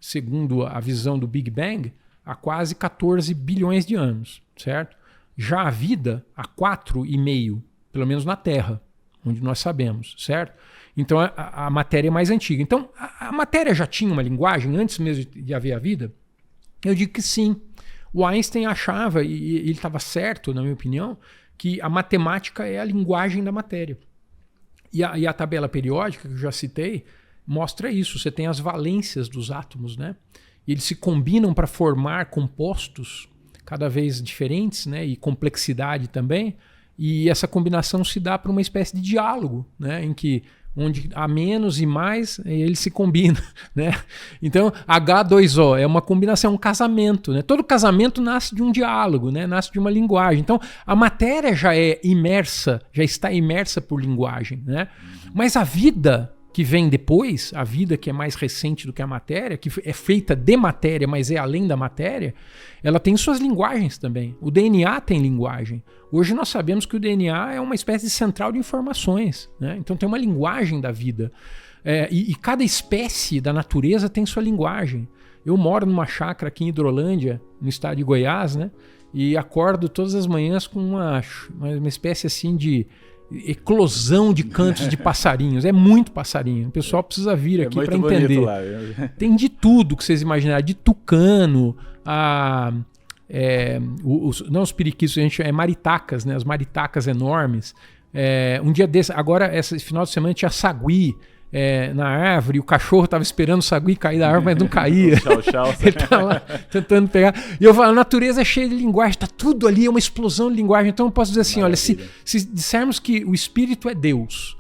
segundo a visão do Big Bang, há quase 14 bilhões de anos, certo? Já a vida, há 4,5, pelo menos na Terra, onde nós sabemos, certo? Então a matéria é mais antiga. Então a matéria já tinha uma linguagem antes mesmo de haver a vida? Eu digo que sim. O Einstein achava, e ele estava certo, na minha opinião, que a matemática é a linguagem da matéria. E a tabela periódica, que eu já citei, mostra isso. Você tem as valências dos átomos, né? E eles se combinam para formar compostos cada vez diferentes, né? E complexidade também, E essa combinação se dá para uma espécie de diálogo, né? Em que onde há menos e mais, ele se combina, né? Então, H2O é uma combinação, um casamento, né? Todo casamento nasce de um diálogo, né? Nasce de uma linguagem. Então, a matéria já é imersa, já está imersa por linguagem, né? Mas a vida que vem depois, a vida que é mais recente do que a matéria, que é feita de matéria, mas é além da matéria, ela tem suas linguagens também. O DNA tem linguagem. Hoje nós sabemos que o DNA é uma espécie de central de informações, né? Então tem uma linguagem da vida. E cada espécie da natureza tem sua linguagem. Eu moro numa chácara aqui em Hidrolândia, no estado de Goiás, né? E acordo todas as manhãs com uma espécie assim de eclosão de cantos de passarinhos. É muito passarinho. O pessoal precisa vir aqui para entender. Lá. Tem de tudo que vocês imaginarem. De tucano, não os periquitos, a gente maritacas, né? As maritacas enormes. Um dia desse, agora, esse final de semana, tinha sagui na árvore, o cachorro estava esperando o sagui cair da árvore, mas não caía. Ele tá lá tentando pegar. E eu falo, a natureza é cheia de linguagem, está tudo ali, é uma explosão de linguagem. Então eu posso dizer assim, olha, se dissermos que o espírito é Deus,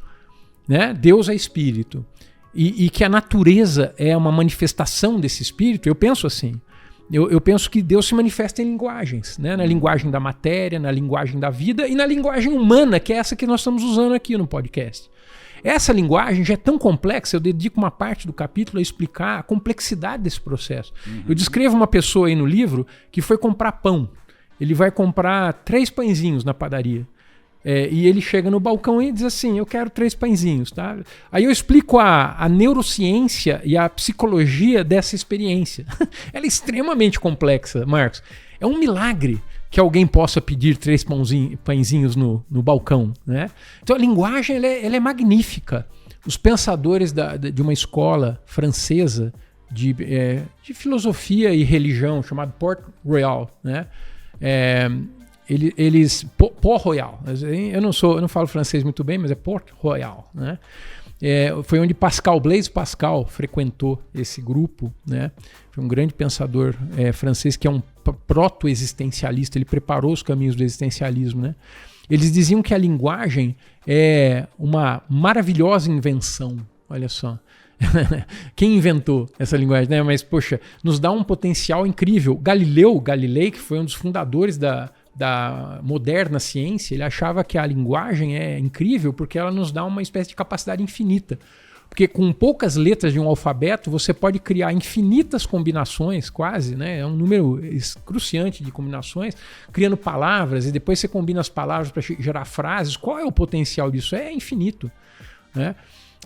né? Deus é espírito, e que a natureza é uma manifestação desse espírito, eu penso assim. Eu penso que Deus se manifesta em linguagens, né? Na linguagem da matéria, na linguagem da vida e na linguagem humana, que é essa que nós estamos usando aqui no podcast. Essa linguagem já é tão complexa, eu dedico uma parte do capítulo a explicar a complexidade desse processo. Eu descrevo uma pessoa aí no livro que foi comprar pão. Ele vai comprar 3 pãezinhos na padaria. E ele chega no balcão e diz assim, eu quero 3 pãezinhos. Tá? Aí eu explico a neurociência e a psicologia dessa experiência. Ela é extremamente complexa, Marcos. É um milagre que alguém possa pedir 3 pãezinhos no balcão, né? Então a linguagem ela é magnífica. Os pensadores de uma escola francesa de filosofia e religião, chamado Port-Royal, né? Port-Royal. Eu não falo francês muito bem, mas é Port-Royal, né? Foi onde Blaise Pascal frequentou esse grupo, né? Foi um grande pensador francês que é um proto-existencialista, ele preparou os caminhos do existencialismo, né? Eles diziam que a linguagem é uma maravilhosa invenção, olha só. Quem inventou essa linguagem, né? Mas, poxa, nos dá um potencial incrível. Galilei, que foi um dos fundadores da moderna ciência, ele achava que a linguagem é incrível porque ela nos dá uma espécie de capacidade infinita. Porque com poucas letras de um alfabeto, você pode criar infinitas combinações, quase, né? É um número excruciante de combinações, criando palavras, e depois você combina as palavras para gerar frases. Qual é o potencial disso? É infinito, né?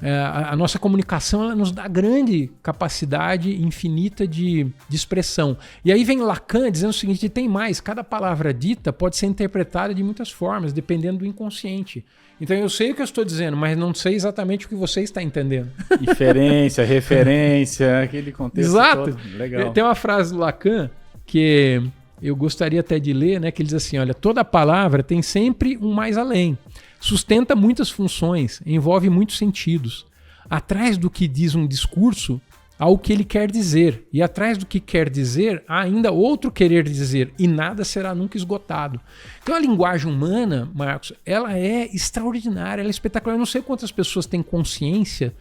A nossa comunicação ela nos dá grande capacidade infinita de expressão. E aí vem Lacan dizendo o seguinte, tem mais, cada palavra dita pode ser interpretada de muitas formas, dependendo do inconsciente. Então eu sei o que eu estou dizendo, mas não sei exatamente o que você está entendendo. Inferência, referência, aquele contexto. Exato. Todo. Legal. Tem uma frase do Lacan que eu gostaria até de ler, né, que ele diz assim, olha, toda palavra tem sempre um mais além. Sustenta muitas funções, envolve muitos sentidos. Atrás do que diz um discurso, há o que ele quer dizer. E atrás do que quer dizer, há ainda outro querer dizer. E nada será nunca esgotado. Então a linguagem humana, Marcos, ela é extraordinária, ela é espetacular. Eu não sei quantas pessoas têm consciência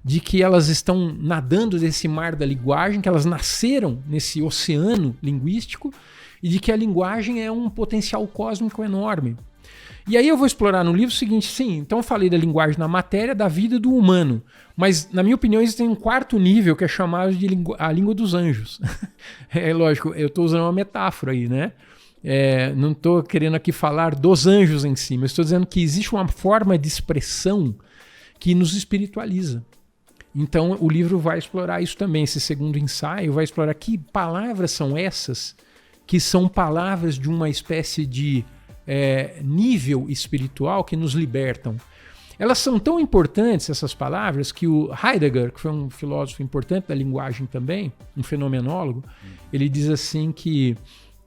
de que elas estão nadando nesse mar da linguagem, que elas nasceram nesse oceano linguístico e de que a linguagem é um potencial cósmico enorme. E aí eu vou explorar no livro o seguinte, sim, então eu falei da linguagem na matéria, da vida do humano, mas na minha opinião existe um 4º nível que é chamado de a língua dos anjos. É lógico, eu estou usando uma metáfora aí, né? Não estou querendo aqui falar dos anjos em si, mas estou dizendo que existe uma forma de expressão que nos espiritualiza. Então o livro vai explorar isso também, esse 2º ensaio vai explorar que palavras são essas, que são palavras de uma espécie de nível espiritual que nos libertam. Elas são tão importantes, essas palavras, que o Heidegger, que foi um filósofo importante da linguagem também, um fenomenólogo, ele diz assim que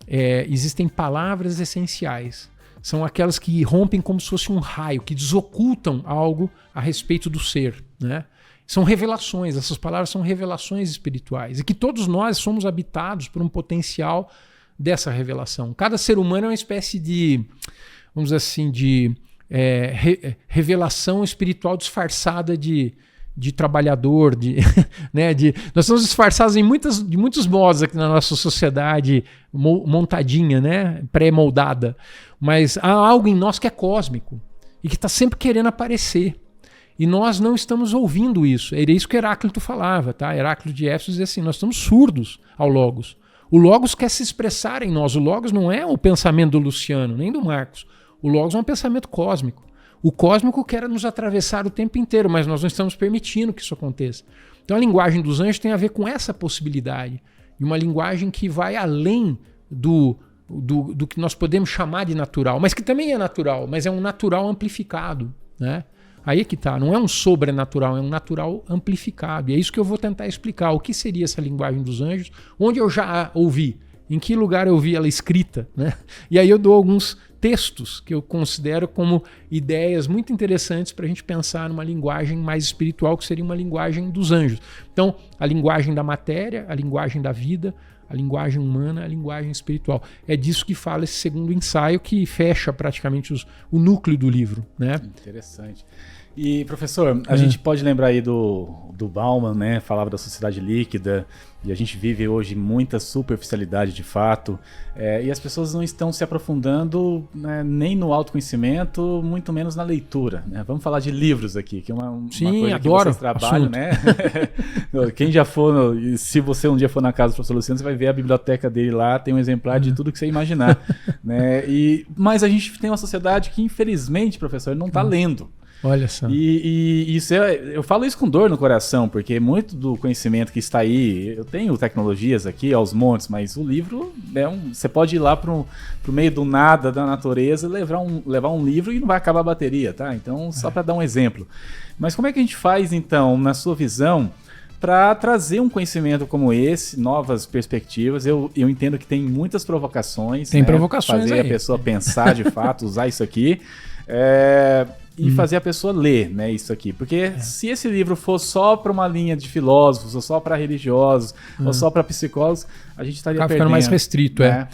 existem palavras essenciais. São aquelas que rompem como se fosse um raio, que desocultam algo a respeito do ser, né? São revelações, essas palavras são revelações espirituais, e que todos nós somos habitados por um potencial dessa revelação. Cada ser humano é uma espécie de vamos dizer assim, de revelação espiritual disfarçada de trabalhador, né, nós estamos disfarçados de muitos modos aqui na nossa sociedade montadinha, né, pré-moldada, mas há algo em nós que é cósmico e que está sempre querendo aparecer. E nós não estamos ouvindo isso. Era isso que Heráclito falava, tá? Heráclito de Éfeso dizia assim, nós estamos surdos ao Logos. O Logos quer se expressar em nós. O Logos não é o pensamento do Luciano, nem do Marcos. O Logos é um pensamento cósmico. O cósmico quer nos atravessar o tempo inteiro, mas nós não estamos permitindo que isso aconteça. Então a linguagem dos anjos tem a ver com essa possibilidade. E uma linguagem que vai além do que nós podemos chamar de natural, mas que também é natural, mas é um natural amplificado, né? Aí é que tá, não é um sobrenatural, é um natural amplificado. E é isso que eu vou tentar explicar. O que seria essa linguagem dos anjos? Onde eu já ouvi? Em que lugar eu vi ela escrita, né? E aí eu dou alguns textos que eu considero como ideias muito interessantes para a gente pensar numa linguagem mais espiritual, que seria uma linguagem dos anjos. Então, a linguagem da matéria, a linguagem da vida, a linguagem humana, a linguagem espiritual. É disso que fala esse segundo ensaio, que fecha praticamente o núcleo do livro, né? Interessante. E, professor, a gente pode lembrar aí do Bauman, né? Falava da sociedade líquida, e a gente vive hoje muita superficialidade de fato, e as pessoas não estão se aprofundando, né, nem no autoconhecimento, muito menos na leitura, né? Vamos falar de livros aqui, que é uma coisa que vocês trabalham, né? Quem já for, se você um dia for na casa do professor Luciano, você vai ver a biblioteca dele lá, tem um exemplar de tudo que você imaginar, né? Mas a gente tem uma sociedade que, infelizmente, professor, não está lendo. Olha só. E isso eu falo isso com dor no coração, porque muito do conhecimento que está aí, eu tenho tecnologias aqui aos montes, mas o livro, você pode ir lá pro meio do nada da natureza, levar um livro e não vai acabar a bateria, tá? Então, só para dar um exemplo. Mas como é que a gente faz, então, na sua visão, para trazer um conhecimento como esse, novas perspectivas? Eu entendo que tem muitas provocações. Tem, né? Provocações fazer aí. A pessoa pensar de fato, usar isso aqui. E fazer a pessoa ler, né, isso aqui. Porque se esse livro for só para uma linha de filósofos, ou só para religiosos, ou só para psicólogos, a gente estaria perdendo. Ficando mais restrito, né?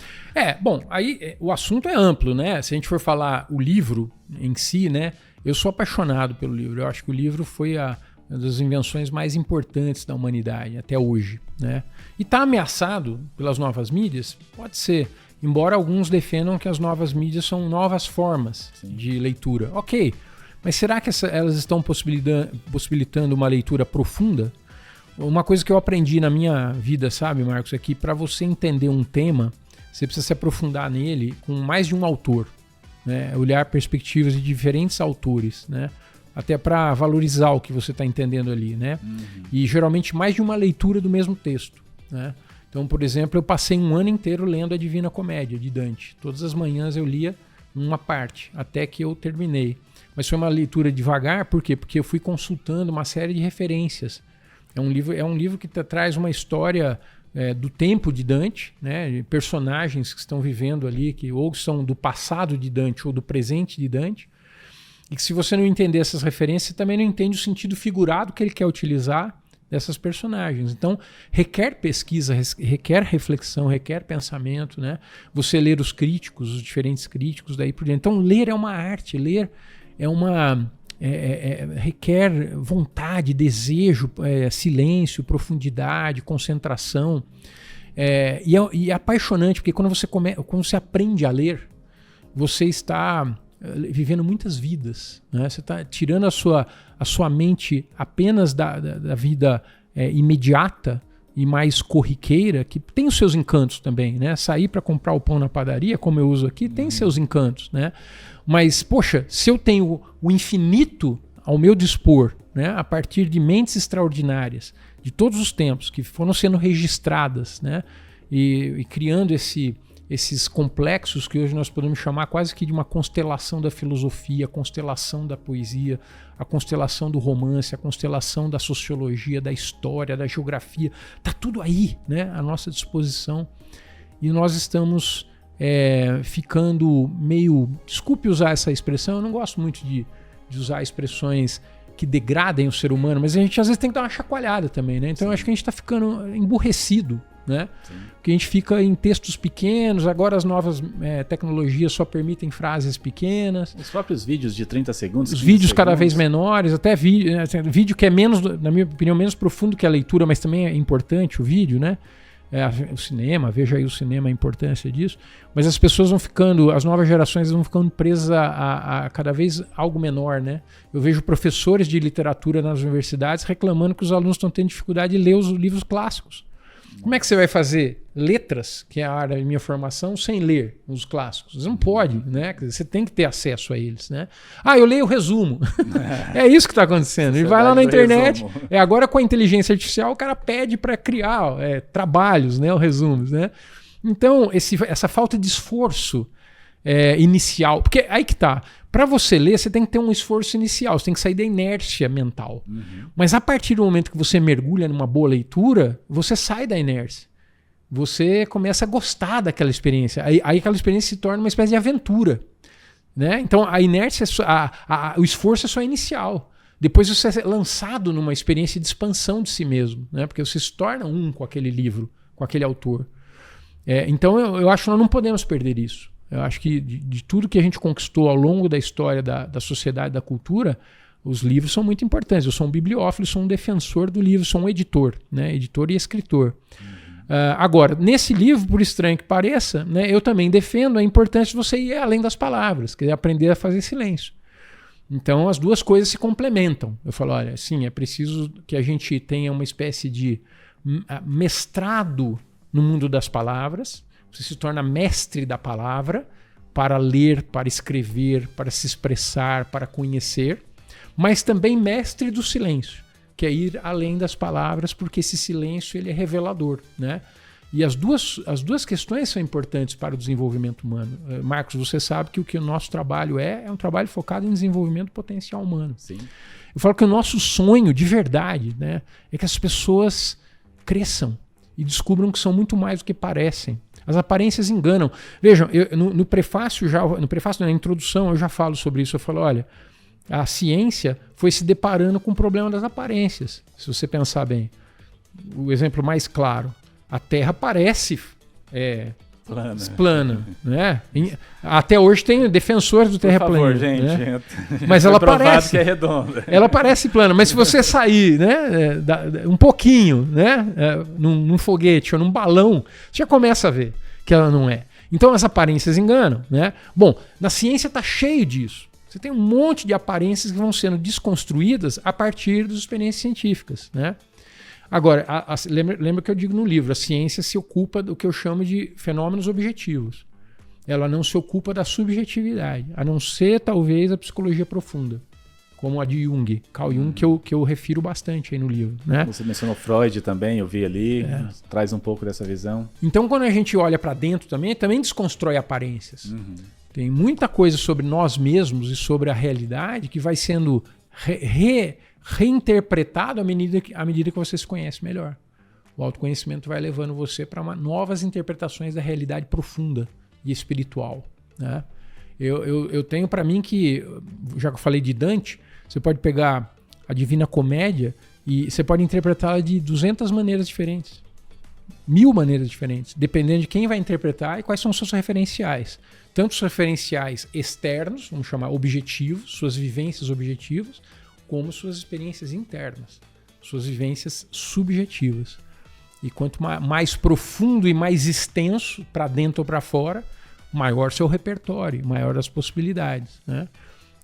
Bom, aí o assunto é amplo, né? Se a gente for falar o livro em si, né? Eu sou apaixonado pelo livro. Eu acho que o livro foi uma das invenções mais importantes da humanidade até hoje, né? E está ameaçado pelas novas mídias? Pode ser. Embora alguns defendam que as novas mídias são novas formas de leitura. Ok, mas será que elas estão possibilitando uma leitura profunda? Uma coisa que eu aprendi na minha vida, sabe, Marcos, é que para você entender um tema, você precisa se aprofundar nele com mais de um autor, né? Olhar perspectivas de diferentes autores, né? Até para valorizar o que você está entendendo ali, né? E geralmente mais de uma leitura do mesmo texto, né? Então, por exemplo, eu passei um ano inteiro lendo a Divina Comédia, de Dante. Todas as manhãs eu lia uma parte, até que eu terminei. Mas foi uma leitura devagar, por quê? Porque eu fui consultando uma série de referências. É um livro que traz uma história do tempo de Dante, né? De personagens que estão vivendo ali, que ou são do passado de Dante ou do presente de Dante. E que se você não entender essas referências, você também não entende o sentido figurado que ele quer utilizar dessas personagens. Então, requer pesquisa, requer reflexão, requer pensamento, né? Você ler os críticos, os diferentes críticos, daí por diante. Então, ler é uma arte, ler requer vontade, desejo, silêncio, profundidade, concentração. E é apaixonante, porque quando você aprende a ler, você está vivendo muitas vidas, né? Você está tirando a sua mente apenas da vida imediata e mais corriqueira, que tem os seus encantos também, né? Sair para comprar o pão na padaria, como eu uso aqui, tem seus encantos, né? Mas, poxa, se eu tenho o infinito ao meu dispor, né? A partir de mentes extraordinárias de todos os tempos que foram sendo registradas, né? E criando esses complexos que hoje nós podemos chamar quase que de uma constelação da filosofia, a constelação da poesia, a constelação do romance, a constelação da sociologia, da história, da geografia. Está tudo aí, né, à nossa disposição. E nós estamos ficando meio... Desculpe usar essa expressão, eu não gosto muito de usar expressões que degradem o ser humano, mas a gente às vezes tem que dar uma chacoalhada também, né? Então eu acho que a gente está ficando emburrecido, né? Porque a gente fica em textos pequenos, agora as novas tecnologias só permitem frases pequenas. Os próprios vídeos de 30 segundos. Os vídeos cada vez menores, até vídeo que é menos, na minha opinião, menos profundo que a leitura, mas também é importante o vídeo, né? O cinema, veja aí o cinema, a importância disso. Mas as pessoas vão ficando, as novas gerações vão ficando presas a cada vez algo menor, né? Eu vejo professores de literatura nas universidades reclamando que os alunos estão tendo dificuldade de ler os livros clássicos. Como é que você vai fazer letras, que é a área da minha formação, sem ler os clássicos? Você não pode, né? Você tem que ter acesso a eles, né? Eu leio o resumo. É isso que está acontecendo. Ele vai lá na internet. Agora com a inteligência artificial, o cara pede para criar trabalhos, né? Ou resumos, né? Então, essa falta de esforço inicial... Porque aí que tá. Para você ler, você tem que ter um esforço inicial, você tem que sair da inércia mental. Mas a partir do momento que você mergulha numa boa leitura, você sai da inércia. Você começa a gostar daquela experiência. Aí aquela experiência se torna uma espécie de aventura, né? Então a inércia, o esforço é só inicial. Depois você é lançado numa experiência de expansão de si mesmo, né? Porque você se torna com aquele livro, com aquele autor. Então eu acho que nós não podemos perder isso. Eu acho que de tudo que a gente conquistou ao longo da história da sociedade, da cultura, os livros são muito importantes. Eu sou um bibliófilo, sou um defensor do livro, sou um editor, né? Editor e escritor. Agora, nesse livro, por estranho que pareça, né, eu também defendo a importância de você ir além das palavras, quer dizer, aprender a fazer silêncio. Então, as duas coisas se complementam. Eu falo, olha, sim, é preciso que a gente tenha uma espécie de mestrado no mundo das palavras. Você se torna mestre da palavra para ler, para escrever, para se expressar, para conhecer, mas também mestre do silêncio, que é ir além das palavras, porque esse silêncio ele é revelador, né? E as duas questões são importantes para o desenvolvimento humano. Marcos, você sabe que o que o nosso trabalho é um trabalho focado em desenvolvimento do potencial humano. Sim. Eu falo que o nosso sonho de verdade, né, é que as pessoas cresçam e descubram que são muito mais do que parecem. As aparências enganam. Vejam, no prefácio, na introdução, eu já falo sobre isso. Eu falo, olha, a ciência foi se deparando com o problema das aparências. Se você pensar bem, o exemplo mais claro, a Terra parece plana, né? Até hoje tem defensores do Terra plana. Por favor, gente. Né? Mas ela parece que é redonda. Ela parece plana, mas se você sair, né, um pouquinho, né, num foguete ou num balão, você já começa a ver que ela não é. Então as aparências enganam, né? Bom, na ciência está cheio disso. Você tem um monte de aparências que vão sendo desconstruídas a partir das experiências científicas, né? Agora, lembra que eu digo no livro, a ciência se ocupa do que eu chamo de fenômenos objetivos. Ela não se ocupa da subjetividade, a não ser talvez a psicologia profunda, como a de Jung, Carl Jung, que eu refiro bastante aí no livro, né? Você mencionou Freud também, eu vi ali, traz um pouco dessa visão. Então, quando a gente olha para dentro também desconstrói aparências. Tem muita coisa sobre nós mesmos e sobre a realidade que vai sendo reinterpretado à medida que você se conhece melhor. O autoconhecimento vai levando você para novas interpretações da realidade profunda e espiritual, né? Eu tenho para mim que, já que eu falei de Dante, você pode pegar a Divina Comédia e você pode interpretá-la de 200 maneiras diferentes. 1000 maneiras diferentes, dependendo de quem vai interpretar e quais são os seus referenciais. Tanto os referenciais externos, vamos chamar objetivos, suas vivências objetivas, como suas experiências internas, suas vivências subjetivas. E quanto mais profundo e mais extenso, para dentro ou para fora, maior seu repertório, maior as possibilidades, né?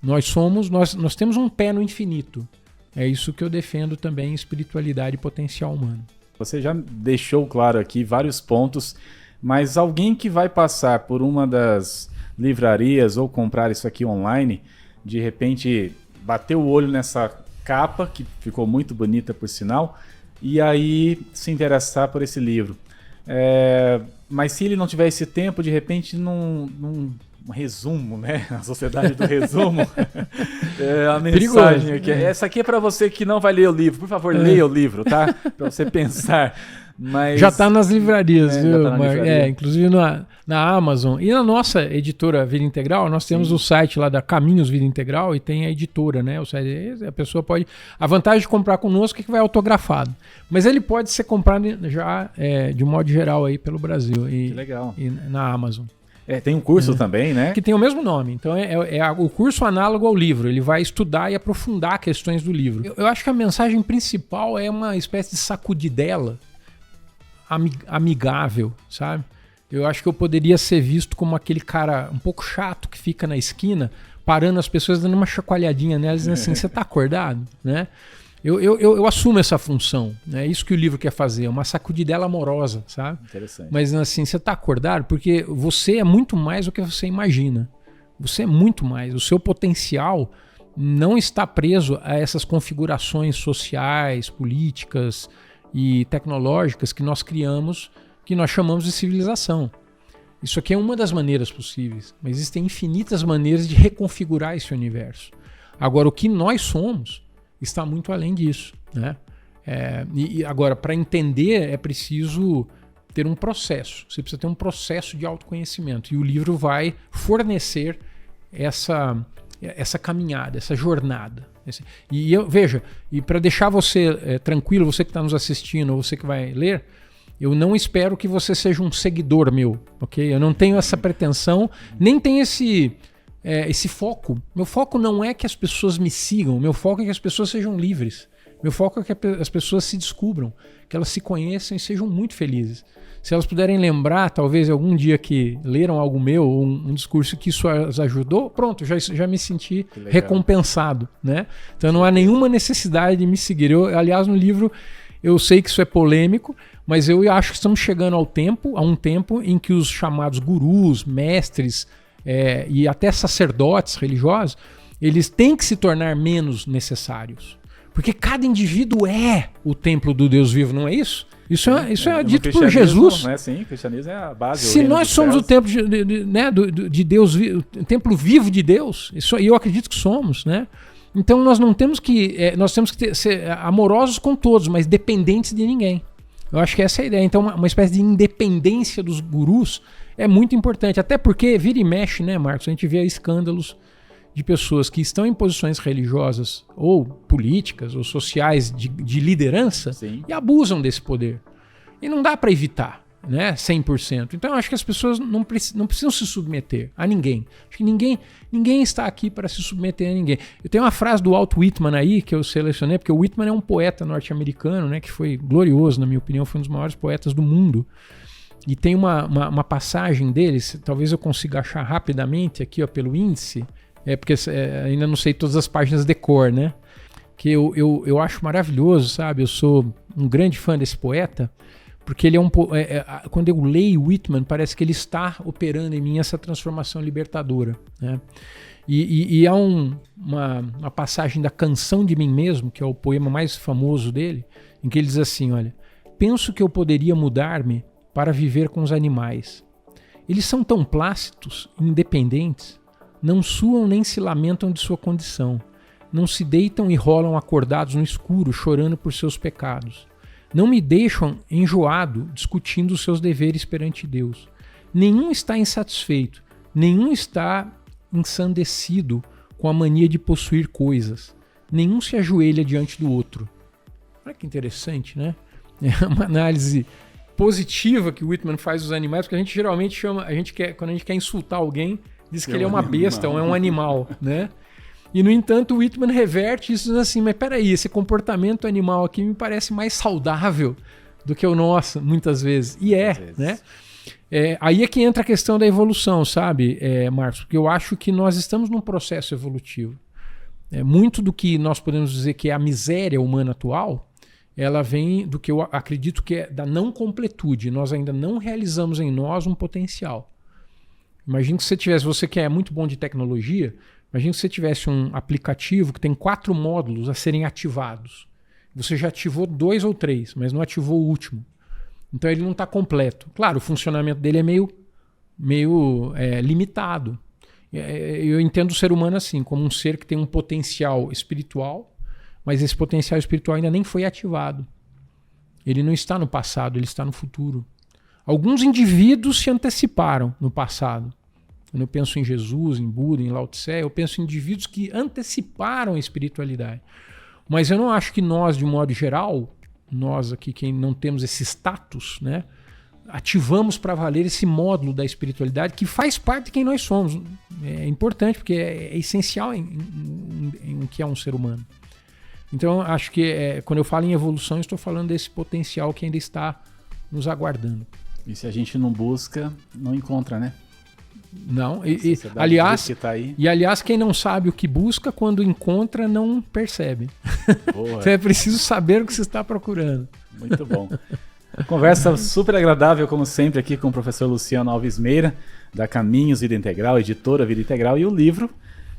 Nós temos um pé no infinito. É isso que eu defendo também em espiritualidade e potencial humano. Você já deixou claro aqui vários pontos, mas alguém que vai passar por uma das livrarias ou comprar isso aqui online, de repente bater o olho nessa capa, que ficou muito bonita por sinal, e aí se interessar por esse livro. Mas se ele não tiver esse tempo, de repente num resumo, né? A sociedade do resumo. A mensagem aqui. Essa aqui é para você que não vai ler o livro. Por favor, leia o livro, tá? Para você pensar Mas, já está nas livrarias, viu? Tá na livraria. Inclusive na Amazon. E na nossa editora Vida Integral, nós temos o site lá da Caminhos Vida Integral e tem a editora, né? O site, a pessoa pode... A vantagem de comprar conosco é que vai autografado. Mas ele pode ser comprado já de um modo geral aí pelo Brasil. Que legal. E na Amazon. Tem um curso também, né? Que tem o mesmo nome. Então o curso análogo ao livro. Ele vai estudar e aprofundar questões do livro. Eu acho que a mensagem principal é uma espécie de sacudidela amigável, sabe? Eu acho que eu poderia ser visto como aquele cara um pouco chato que fica na esquina parando as pessoas, dando uma chacoalhadinha nelas, dizendo assim, você tá acordado? Né? Eu assumo essa função, né? Isso que o livro quer fazer, uma sacudidela amorosa, sabe? Interessante. Mas assim, você tá acordado porque você é muito mais do que você imagina. Você é muito mais. O seu potencial não está preso a essas configurações sociais, políticas e tecnológicas que nós criamos, que nós chamamos de civilização. Isso aqui é uma das maneiras possíveis, mas existem infinitas maneiras de reconfigurar esse universo. Agora, o que nós somos está muito além disso, né? E agora, para entender, é preciso ter um processo. Você precisa ter um processo de autoconhecimento. E o livro vai fornecer essa caminhada, essa jornada. Veja, e para deixar você tranquilo, você que está nos assistindo, ou você que vai ler, eu não espero que você seja um seguidor meu, ok? Eu não tenho essa pretensão, nem tenho esse foco. Meu foco não é que as pessoas me sigam, meu foco é que as pessoas sejam livres. Meu foco é que as pessoas se descubram, que elas se conheçam e sejam muito felizes. Se elas puderem lembrar, talvez algum dia que leram algo meu, ou um discurso que isso as ajudou, pronto, já me senti recompensado, né? Então não há nenhuma necessidade de me seguir. Aliás, no livro, eu sei que isso é polêmico, mas eu acho que estamos chegando a um tempo em que os chamados gurus, mestres e até sacerdotes religiosos, eles têm que se tornar menos necessários. Porque cada indivíduo é o templo do Deus vivo, não é isso? Isso é dito por Jesus. Não é assim, o cristianismo é a base. Se nós somos o templo de Deus, o templo vivo de Deus, e eu acredito que somos, né? Então nós temos que ser amorosos com todos, mas dependentes de ninguém. Eu acho que essa é a ideia. Então uma espécie de independência dos gurus é muito importante. Até porque vira e mexe, né, Marcos? A gente vê escândalos de pessoas que estão em posições religiosas ou políticas ou sociais de liderança. Sim. E abusam desse poder. E não dá para evitar, né, 100%. Então eu acho que as pessoas não precisam se submeter a ninguém. Acho que ninguém está aqui para se submeter a ninguém. Eu tenho uma frase do Walt Whitman aí que eu selecionei, porque o Whitman é um poeta norte-americano, né, que foi glorioso, na minha opinião, foi um dos maiores poetas do mundo. E tem uma passagem dele, talvez eu consiga achar rapidamente aqui, ó, pelo índice, porque ainda não sei todas as páginas de cor, né? Que eu acho maravilhoso, sabe? Eu sou um grande fã desse poeta, porque ele quando eu leio Whitman, parece que ele está operando em mim essa transformação libertadora, né? E há uma passagem da Canção de Mim Mesmo, que é o poema mais famoso dele, em que ele diz assim, olha, penso que eu poderia mudar-me para viver com os animais. Eles são tão plácidos, independentes, não suam nem se lamentam de sua condição, não se deitam e rolam acordados no escuro, chorando por seus pecados. Não me deixam enjoado discutindo os seus deveres perante Deus. Nenhum está insatisfeito, nenhum está ensandecido com a mania de possuir coisas. Nenhum se ajoelha diante do outro. Olha que interessante, né? É uma análise positiva que o Whitman faz dos animais, porque a gente geralmente chama, quando a gente quer insultar alguém, diz que ele é uma besta ou é um animal, né? E, no entanto, o Whitman reverte isso dizendo assim, mas peraí, esse comportamento animal aqui me parece mais saudável do que o nosso, muitas vezes. E né? Aí é que entra a questão da evolução, sabe, Marcos? Porque eu acho que nós estamos num processo evolutivo. Muito do que nós podemos dizer que é a miséria humana atual, ela vem do que eu acredito que é da não completude. Nós ainda não realizamos em nós um potencial. Imagina que você que é muito bom de tecnologia, imagina que você tivesse um aplicativo que tem 4 módulos a serem ativados. Você já ativou 2 ou 3, mas não ativou o último. Então ele não está completo. Claro, o funcionamento dele é meio limitado. Eu entendo o ser humano assim, como um ser que tem um potencial espiritual, mas esse potencial espiritual ainda nem foi ativado. Ele não está no passado, ele está no futuro. Alguns indivíduos se anteciparam no passado. Quando eu penso em Jesus, em Buda, em Lao Tse, eu penso em indivíduos que anteciparam a espiritualidade. Mas eu não acho que nós, de um modo geral, nós aqui que não temos esse status, né, ativamos para valer esse módulo da espiritualidade que faz parte de quem nós somos. É importante porque é essencial em o que é um ser humano. Então, acho que quando eu falo em evolução, eu estou falando desse potencial que ainda está nos aguardando. E se a gente não busca, não encontra, né? Não, aliás, tá aí. aliás, quem não sabe o que busca, quando encontra, não percebe. Então é preciso saber o que você está procurando. Muito bom. Conversa super agradável, como sempre, aqui com o professor Luciano Alves Meira, da Caminhos Vida Integral, editora Vida Integral, e o livro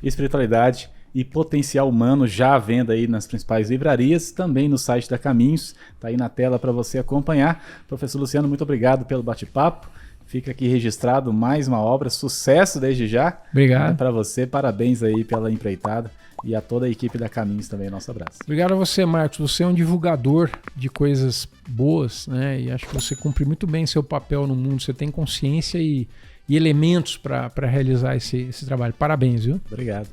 Espiritualidade e Potencial Humano, já à venda aí nas principais livrarias, também no site da Caminhos, tá aí na tela para você acompanhar. Professor Luciano, muito obrigado pelo bate-papo. Fica aqui registrado mais uma obra, sucesso desde já. Obrigado. Para você, parabéns aí pela empreitada e a toda a equipe da Caminhos também, nosso abraço. Obrigado a você, Marcos. Você é um divulgador de coisas boas, né? E acho que você cumpre muito bem seu papel no mundo. Você tem consciência e elementos para realizar esse trabalho. Parabéns, viu? Obrigado.